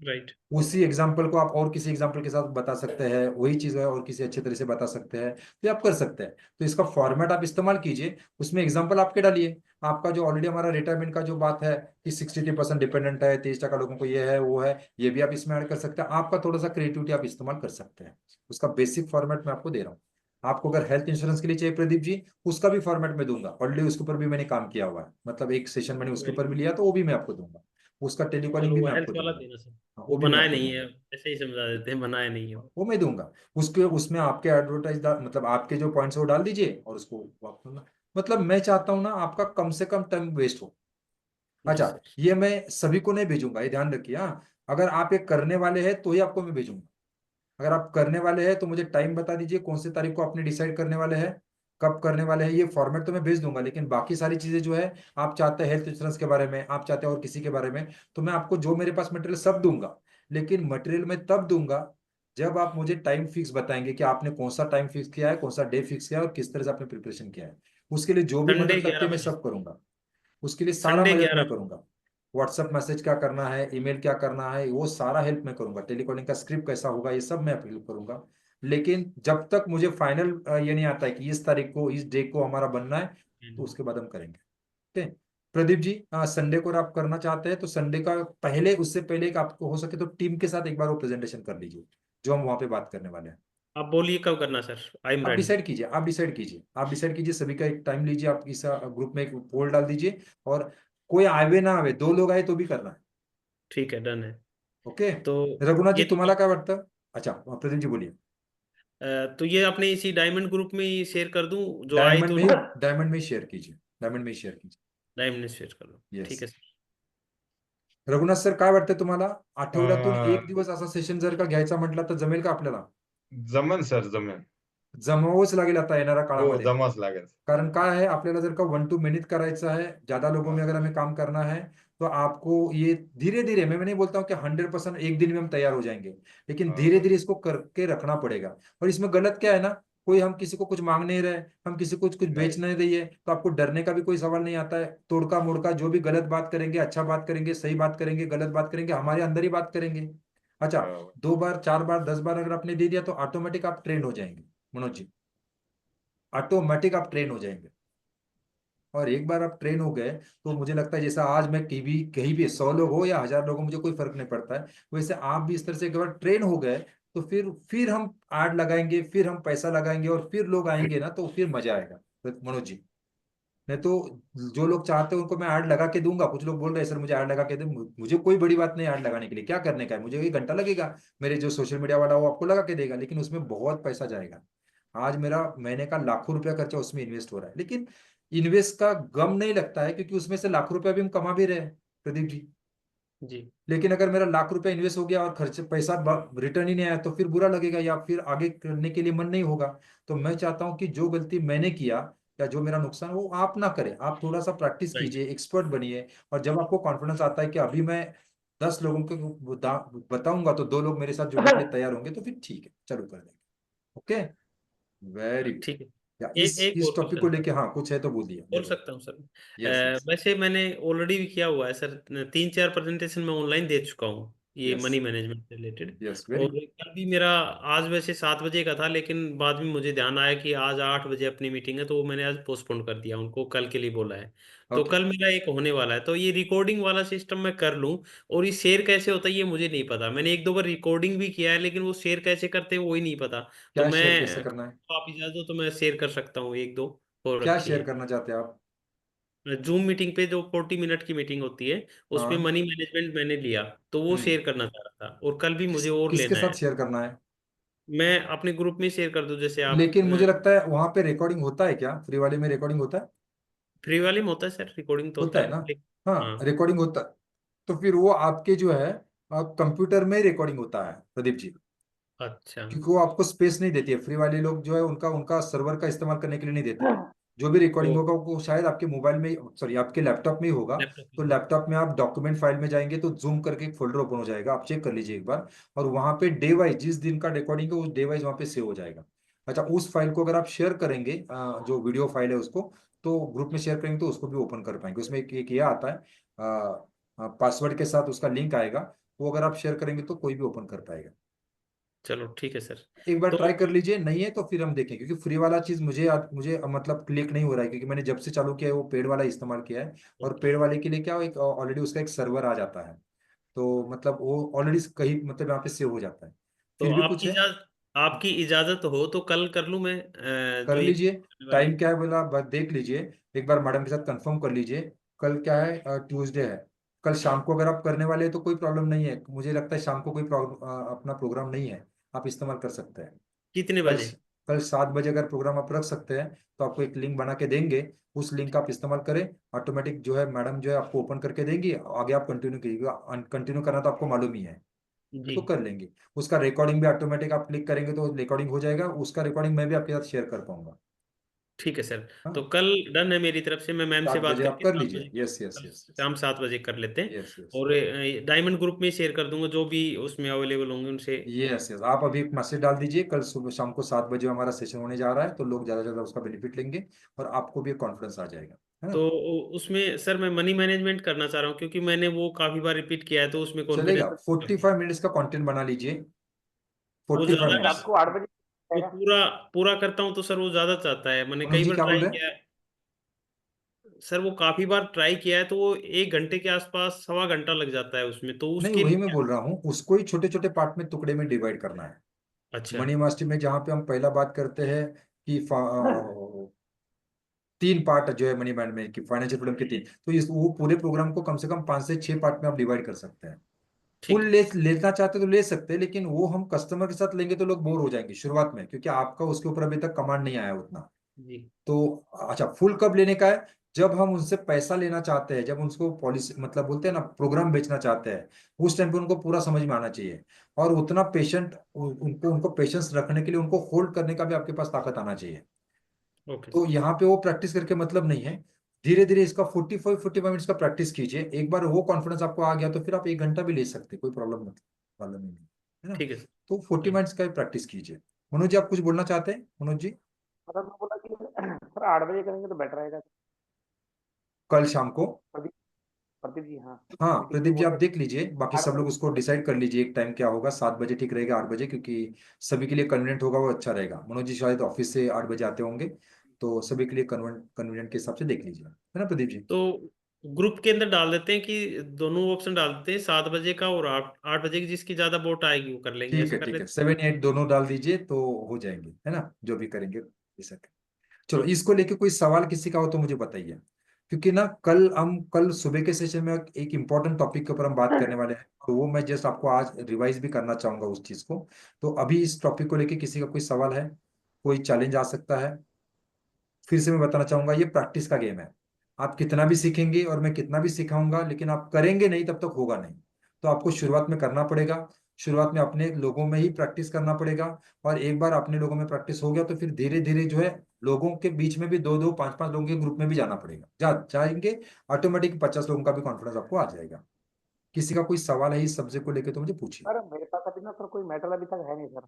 राइट। उसी एग्जाम्पल को आप और किसी एग्जाम्पल के साथ बता सकते हैं, वही चीज है और किसी अच्छे तरह से बता सकते हैं, तो आप कर सकते हैं। तो इसका फॉर्मेट आप इस्तेमाल कीजिए, उसमें एग्जाम्पल आपके डालिए, आपका जो ऑलरेडी हमारा रिटायरमेंट का जो बात है कि 63% डिपेंडेंट है, 23% लोगों को ये है वो है, ये भी आप इसमें ऐड कर सकते हैं। आपका थोड़ा सा क्रिएटिविटी आप इस्तेमाल कर सकते हैं, उसका बेसिक फॉर्मेट मैं आपको दे रहा हूँ। आपको अगर हेल्थ इंश्योरेंस के लिए चाहिए प्रदीप जी, उसका भी फॉर्मेट मैं दूंगा, ऑलरेडी उसके ऊपर भी मैंने काम किया हुआ है, मतलब एक सेशन मैंने उसके ऊपर भी लिया, तो वो भी मैं आपको दूंगा, उसका टेलीकॉलिंग चलो भी वो मैं हेल्थ आपको वाला दूंगा। देना सर, हाँ, वो वो भी मैं बनाया आपको नहीं है, दूंगा, ऐसे ही समझा देते हैं, बनाया नहीं है वो। वो मैं दूंगा। उसके उसमें आपके एडवर्टाइज मतलब आपके जो पॉइंट्स वो डाल दीजिए, और उसको वापस, मतलब मैं चाहता हूं ना आपका कम से कम टाइम वेस्ट हो। जी अच्छा, सर। ये मैं सभी को नहीं भेजूंगा, ये ध्यान रखिए। हाँ, अगर आप ये करने वाले हैं तो ही आपको मैं भेजूंगा। अगर आप करने वाले हैं तो मुझे टाइम बता दीजिए, कौन सी तारीख को आपने डिसाइड करने वाले हैं, कब करने वाले हैं, ये फॉर्मेट तो मैं भेज दूंगा, लेकिन बाकी सारी चीजें जो है, आप चाहते हैं हेल्थ इंश्योरेंस के बारे में, आप चाहते हैं और किसी के बारे में, तो मैं आपको जो मेरे पास मटेरियल सब दूंगा, लेकिन मटेरियल मैं तब दूंगा जब आप मुझे टाइम फिक्स बताएंगे कि आपने कौन सा टाइम फिक्स किया है, कौन सा डे फिक्स किया है और किस तरह से आपने प्रिपरेशन किया है, उसके लिए जो भी संडे मदद लगती 11 है मैं बजे। सब करूंगा। उसके लिए सारा संडे मदद 11 मैं बजे। करूंगा। व्हाट्सएप मैसेज क्या करना है, ईमेल क्या करना है, वो सारा हेल्प मैं करूंगा। टेलीकॉलिंग का स्क्रिप्ट कैसा होगा, ये सब मैं हेल्प करूंगा। लेकिन जब तक मुझे फाइनल ये नहीं आता है कि इस तारीख को, इस डे को हमारा बनना है, तो उसके बाद हम करेंगे। ठीक है प्रदीप जी, संडे को अगर आप करना चाहते हैं तो संडे का पहले, उससे पहले एक आपको हो सके तो टीम के साथ एक बार वो प्रेजेंटेशन कर लीजिए जो हम वहां पे बात करने वाले हैं। आप बोलिए कब करना सर, आई एम आप रेडी। डिसाइड कीजिए, आप डिसाइड कीजिए, सभी का एक टाइम लीजिए, आप इस ग्रुप में एक पोल डाल दीजिए, और कोई आवे ना आवे, 2 लोग आए तो भी करना है। ठीक है, डन है। ओके। तो रघुनाथ जी ये तो तुम्हारा क्या वाटतं? अच्छा प्रदीप जी बोलिए। तो ये अपने इसी डायमंड ग्रुप में ही शेयर कर दूं, जो आए डायमंड तो में ही डायमंड में ही शेयर कीजिए, डायमंड में ही शेयर कीजिए। डायमंड में शेयर कर दो। ठीक येस। है सर। रघुनाथ सर काय वाटतं तुम्हाला? आठवड्यातून अं, एक दिवस असा सेशन जर का घ्यायचा म्हटलं तर जमेल का आपल्याला? जमेल सर, जमेल. जमावंच लागेल आता येणाऱ्या हो, काळामध्ये। जमाच लागेल. कारण काय है, आपल्याला जर का 1 to मेनिट करायचा है, ज्यादा लोगों में अगर हमें काम करना है, तो आपको ये धीरे धीरे, मैं नहीं बोलता हूँ कि 100% एक दिन में हम तैयार हो जाएंगे, लेकिन धीरे हाँ, धीरे इसको करके रखना पड़ेगा। और इसमें गलत क्या है ना, कोई हम किसी को कुछ मांग नहीं रहे, हम किसी को कुछ बेच नहीं. नहीं रही है, तो आपको डरने का भी कोई सवाल नहीं आता है। तोड़का मोड़का जो भी गलत बात करेंगे, अच्छा बात करेंगे, सही बात करेंगे, गलत बात करेंगे, हमारे अंदर ही बात करेंगे। अच्छा, बरोबर. 2 बार 4 बार 10 बार अगर आपने दे दिया तो ऑटोमेटिक आप ट्रेन हो जाएंगे मनोज जी, ऑटोमेटिक आप ट्रेन हो जाएंगे। और एक बार आप ट्रेन हो गए तो मुझे लगता है, जैसा आज मैं कहीं भी 100 लोग हो या 1000 लोग हो, मुझे कोई फर्क नहीं पड़ता है, वैसे आप भी इस तरह से एक बार ट्रेन हो गए तो फिर हम ऐड लगाएंगे, फिर हम पैसा लगाएंगे और फिर लोग आएंगे ना, तो फिर मजा आएगा। तो मनोज जी, नहीं तो जो लोग चाहते हैं उनको मैं ऐड लगा के दूंगा। कुछ लोग बोल रहे हैं सर मुझे ऐड लगा के दे, मुझे कोई बड़ी बात नहीं ऐड लगाने के लिए, क्या करने का है, मुझे 1 घंटा लगेगा, मेरे जो सोशल मीडिया वाला वो आपको लगा के देगा, लेकिन उसमें बहुत पैसा जाएगा। आज मेरा महीने का लाखों रुपया खर्चा उसमें इन्वेस्ट हो रहा है, लेकिन इन्वेस्ट का गम नहीं लगता है क्योंकि उसमें से लाखों रुपया भी हम कमा भी रहे हैं प्रदीप जी। जी। लेकिन अगर मेरा लाख रुपया इन्वेस्ट हो गया और खर्च पैसा रिटर्न ही नहीं आया तो फिर बुरा लगेगा या फिर आगे करने के लिए मन नहीं होगा। तो मैं चाहता हूं कि जो गलती मैंने किया या जो मेरा नुकसान, वो आप ना करें, आप थोड़ा सा प्रैक्टिस राइट। कीजिए, एक्सपर्ट बनिए। और जब आपको कॉन्फिडेंस आता है कि अभी मैं 10 लोगों को बताऊंगा तो 2 लोग मेरे साथ जुड़ने के लिए तैयार होंगे, तो फिर ठीक है, चलो कर देंगे। Okay, very good. ठीक है। या एक इस और टॉपिक को क्वेश्चन लेके हाँ कुछ है तो बोलिए, बोल बोलो। सकता हूँ सर। यस यस वैसे मैंने ऑलरेडी भी किया हुआ है सर, 3-4 प्रेजेंटेशन मैं ऑनलाइन दे चुका हूँ, ये यस मनी मैनेजमेंट से रिलेटेड। यस, वेरी और गुड। कल भी मेरा, आज वैसे 7 बजे का था, लेकिन बाद में मुझे ध्यान आया कि आज 8 बजे अपनी मीटिंग है, तो वो मैंने आज पोस्टपोन कर दिया, उनको कल के लिए बोला है। तो ओके, कल मेरा एक होने वाला है, तो ये रिकॉर्डिंग वाला सिस्टम मैं कर लूँ। और ये शेयर कैसे होता है ये मुझे नहीं पता, मैंने 1-2 बार रिकॉर्डिंग भी किया है, लेकिन वो शेयर कैसे करते हैं वही नहीं पता। तो क्या शेयर कैसे मैं, करना है? आप इजाजत दो तो मैं शेयर कर सकता हूँ, 1-2 हो क्या रखी शेयर है। करना चाहते हैं आप? जूम मीटिंग पे जो 40 मिनट की मीटिंग होती है, उसमें हाँ। मनी मैनेजमेंट मैंने लिया, तो वो हम्म। शेयर करना चाह रहा था, और कल भी मुझे और किसके लेना साथ है। शेयर करना है? मैं अपने ग्रुप में शेयर कर दूं, जैसे आप। लेकिन मुझे लगता है वहां पे रिकॉर्डिंग होता है क्या? फ्री वाले में रिकॉर्डिंग होता है? फ्री वाले में होता है सर, रिकॉर्डिंग तो होता होता है है ना? हाँ, हाँ। रिकॉर्डिंग होता है। तो फिर वो आपके जो है कंप्यूटर में रिकॉर्डिंग होता है प्रदीप जी, अच्छा। क्योंकि वो आपको स्पेस नहीं देती है। फ्री वाले लोग जो है उनका उनका सर्वर का इस्तेमाल करने के लिए नहीं देते हैं। जो भी रिकॉर्डिंग ओ, होगा वो शायद आपके मोबाइल में, सॉरी आपके लैपटॉप में ही होगा। लैपटॉप तो में होगा। लैपटॉप में आप डॉक्यूमेंट फाइल में जाएंगे तो जूम करके एक फोल्डर ओपन हो जाएगा, आप चेक कर लीजिए एक बार। और वहां पे डे वाइज, जिस दिन का रिकॉर्डिंग है उस डे वाइज वहां पे सेव हो जाएगा। अच्छा, उस फाइल को अगर आप शेयर करेंगे, जो वीडियो फाइल है उसको, तो ग्रुप में शेयर करेंगे तो उसको भी ओपन कर पाएंगे। उसमें एक ये आता है, पासवर्ड के साथ उसका लिंक आएगा, वो अगर आप शेयर करेंगे तो कोई भी ओपन कर पाएगा। चलो ठीक है सर। एक बार तो ट्राई कर लीजिए, नहीं है तो फिर हम देखें, क्योंकि फ्री वाला चीज मुझे मतलब क्लिक नहीं हो रहा है, क्योंकि मैंने जब से चालू किया है वो पेड वाला इस्तेमाल किया है। और पेड वाले के लिए क्या, एक ऑलरेडी उसका एक सर्वर आ जाता है, तो मतलब वो ऑलरेडी कहीं मतलब यहाँ पे सेव हो जाता है। तो फिर भी कुछ है, आपकी इजाजत हो तो कल कर लूं मैं, जो कर ये लीजिए। करने वाली टाइम है। क्या है बोला, देख लीजिए एक बार, मैडम के साथ कंफर्म कर लीजिए। कल क्या है, ट्यूसडे है। कल शाम को अगर आप करने वाले हैं तो कोई प्रॉब्लम नहीं है, मुझे लगता है शाम को कोई अपना प्रोग्राम नहीं है, आप इस्तेमाल कर सकते हैं। कितने कल बजे? कल 7 बजे अगर प्रोग्राम आप रख सकते हैं तो आपको एक लिंक बना के देंगे, उस लिंक का आप इस्तेमाल करें। ऑटोमेटिक जो है मैडम जो है आपको ओपन करके देंगी, आगे आप कंटिन्यू कीजिएगा। कंटिन्यू करना तो आपको मालूम ही है, जी। तो कर लेंगे। उसका रिकॉर्डिंग भी ऑटोमेटिक आप क्लिक करेंगे तो रिकॉर्डिंग हो जाएगा, उसका रिकॉर्डिंग मैं भी आपके साथ शेयर कर पाऊंगा। ठीक है सर। हाँ, तो कल डन है मेरी तरफ से, मैं मैम से 7 बात बजे आप करके कर 7 लीजिए। बजे, यस यस कल यस शाम 7 बजे कर लेते हैं। यस यस और डायमंड ग्रुप में शेयर कर दूंगा जो भी उसमें अवेलेबल होंगे उनसे। Yes yes. आप अभी एक मैसेज डाल दीजिए, कल सुबह शाम को 7 बजे हमारा सेशन होने जा रहा है, तो लोग ज्यादा से ज्यादा उसका बेनिफिट लेंगे और आपको भी एक कॉन्फिडेंस आ जाएगा, है तो ना। उसमें सर मैं मनी मैनेजमेंट करना चाह रहा हूँ, क्योंकि मैंने वो काफी बार रिपीट किया है, तो उसमें चलेगा, कॉन्फिडेंस 45 मिनट्स का कंटेंट बना लीजिए। वो 45 ज्यादा रात मिनट्स को 8 बजे वो आएगा। पूरा पूरा करता हूँ तो सर वो ज्यादा चाहता है, मैंने मनोज कई जी बार क्या बोल ट्राई रहे हैं? किया है सर, वो काफी बार ट्राई किया है, तो वो 1 घंटे के आसपास, सवा घंटा लग जाता है उसमें, तो नहीं, उसके वही लिए मैं बोल रहा हूँ, उसको ही छोटे छोटे पार्ट में, टुकड़े में डिवाइड करना है। अच्छा। मनी मास्टर में जहाँ पे हम पहला बात करते हैं कि 3 पार्ट जो है मनी मैनेजमेंट की, फाइनेंशियल फ्रीडम के 3, तो इस वो पूरे प्रोग्राम को कम से कम 5 से 6 पार्ट में आप डिवाइड कर सकते हैं। ठीक फुल है। लेना चाहते तो ले सकते हैं, लेकिन वो हम कस्टमर के साथ लेंगे तो लोग बोर हो जाएंगे शुरुआत में, क्योंकि आपका उसके ऊपर अभी तक कमांड नहीं आया उतना। जी। तो अच्छा, फुल कब लेने का है? जब हम उनसे पैसा लेना चाहते हैं, जब उनको पॉलिसी मतलब बोलते हैं ना, प्रोग्राम बेचना चाहते हैं, उस टाइम पे उनको पूरा समझ में आना चाहिए। और उतना पेशेंट उनको उनको पेशेंस रखने के लिए, उनको होल्ड करने का भी आपके पास ताकत आना चाहिए। ओके तो सर। यहाँ पे वो प्रैक्टिस करके मतलब नहीं है। धीरे धीरे इसका 45 मिनट्स का प्रैक्टिस कीजिए। एक बार वो कॉन्फिडेंस आपको आ गया तो फिर आप 1 घंटा भी ले सकते हैं, कोई प्रॉब्लम नहीं है ना। ठीक है सर। तो 40 मिनट्स का प्रैक्टिस कीजिए। मनोज जी, आप कुछ बोलना चाहते हैं? मनोज जी, मतलब मैं बोला कि सर 8 बजे करेंगे तो बेटर रहेगा। कल शाम को। प्रदीप प्रदीप जी, हाँ। हाँ मीटिंग में प्रदीप जी, आप बोले देख लीजिए, बाकी आठ सब लोग बजे उसको डिसाइड कर लीजिए एक टाइम क्या होगा। 7 बजे ठीक रहेगा, 8 बजे, क्योंकि सभी के लिए कन्वीनियंट होगा, वो अच्छा रहेगा। मनोज जी शायद ऑफिस से 8 बजे आते होंगे, तो सभी के लिए कन्वीनियंट के हिसाब से देख लीजिए, है ना प्रदीप जी। तो ग्रुप के अंदर डाल देते हैं कि दोनों ऑप्शन डाल देते हैं, 7 बजे का और 8 बजे की, जिसकी ज्यादा वोट आएगी वो कर लेंगे, ऐसा कर ठीक है, लेते 7 8 दोनों डाल दीजिए तो हो जाएंगे, है ना, जो भी करेंगे ऐसा। चलो, इसको लेके कोई सवाल किसी का हो तो मुझे बताइए, क्योंकि ना कल सुबह के सेशन में एक इम्पोर्टेंट टॉपिक के ऊपर हम बात करने वाले हैं, तो वो मैं जस्ट आपको आज रिवाइज भी करना चाहूंगा उस चीज को। तो अभी इस टॉपिक को लेके किसी का कोई सवाल है? कोई चैलेंज आ सकता है? फिर से मैं बताना चाहूंगा, ये प्रैक्टिस का गेम है। आप कितना भी सीखेंगे और मैं कितना भी सिखाऊंगा, लेकिन आप करेंगे नहीं तब तक होगा नहीं। तो आपको शुरुआत में करना पड़ेगा, शुरुआत में अपने लोगों में ही प्रैक्टिस करना पड़ेगा। और एक बार अपने लोगों में प्रैक्टिस हो गया तो फिर धीरे धीरे जो है, लोगों के बीच में भी 2 2 5 5 लोगों के ग्रुप में भी जाना पड़ेगा, जाएंगे, ऑटोमेटिक 50 लोगों का भी कॉन्फिडेंस आपको आ जाएगा। किसी का कोई सवाल है इस सब्जेक्ट को लेके तो मुझे पूछिए। सर मेरे पास अभी ना सर कोई मेटल अभी तक है नहीं सर।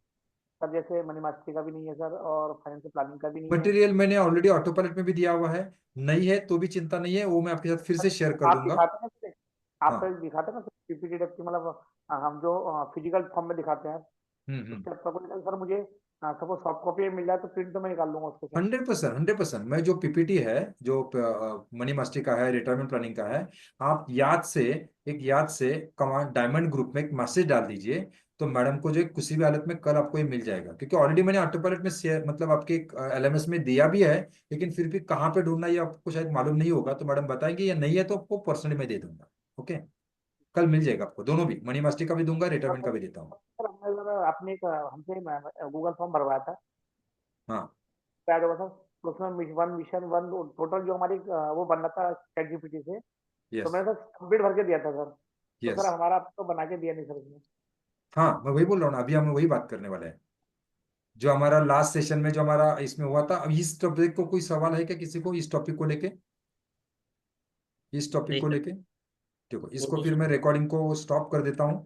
सर जैसे मनी मास्टरी का भी नहीं है सर, और फाइनेंशियल प्लानिंग का भी नहीं है। मटेरियल मैंने ऑलरेडी ऑटो पायलट में भी दिया हुआ है, नहीं है तो भी चिंता नहीं है, वो मैं आपके साथ फिर सर से शेयर कर आप दूंगा। दिखाते हैं सर, आप हाँ। तो दिखाते हैं ना सर पीपीटी की, मतलब हम जो फिजिकल फॉर्म में दिखाते हैं, हम्म। उसके प्रपोजल सर मुझे सपोज सॉफ्ट कॉपी मिल जाए तो प्रिंट तो मैं निकाल लूंगा उसके सर। 100%, 100%। मैं जो पीपीटी है, जो मनी मास्टर का है, रिटायरमेंट प्लानिंग का है, आप याद से कमांड डायमंड ग्रुप में एक मैसेज डाल दीजिए, तो मैडम को जो है किसी भी हालत में कल आपको ये मिल जाएगा, क्योंकि ऑलरेडी मैंने ऑटो पायलट में शेयर मतलब आपके एलएमएस में दिया भी है। लेकिन फिर भी कहाँ पे ढूंढना ये आपको शायद मालूम नहीं होगा, तो मैडम बताएंगे, या नहीं है तो आपको पर्सनली मैं दे दूंगा। ओके, कल मिल जाएगा आपको, दोनों भी, मनी मास्टर का भी दूंगा, रिटायरमेंट का भी देता हूँ। सर हमने जरा आपने एक हमसे गूगल फॉर्म भरवाया था, हाँ। शायद होगा सर। तो उसमें वन मिशन वन टोटल जो हमारी वो बनना था चैट जीपीटी से, तो यस मैंने सर कंप्लीट भर के दिया था सर। तो यस। सर हमारा आपको बना के दिया नहीं सर उसने। हाँ, मैं वही बोल रहा हूँ ना, अभी हम वही बात करने वाले हैं, जो हमारा लास्ट सेशन में जो हमारा इसमें हुआ था। अब इस टॉपिक को कोई सवाल है क्या किसी को, इस टॉपिक को लेके? इस टॉपिक नहीं को सर, लेके, देखो वो इसको तो फिर सर मैं रिकॉर्डिंग को स्टॉप कर देता हूँ।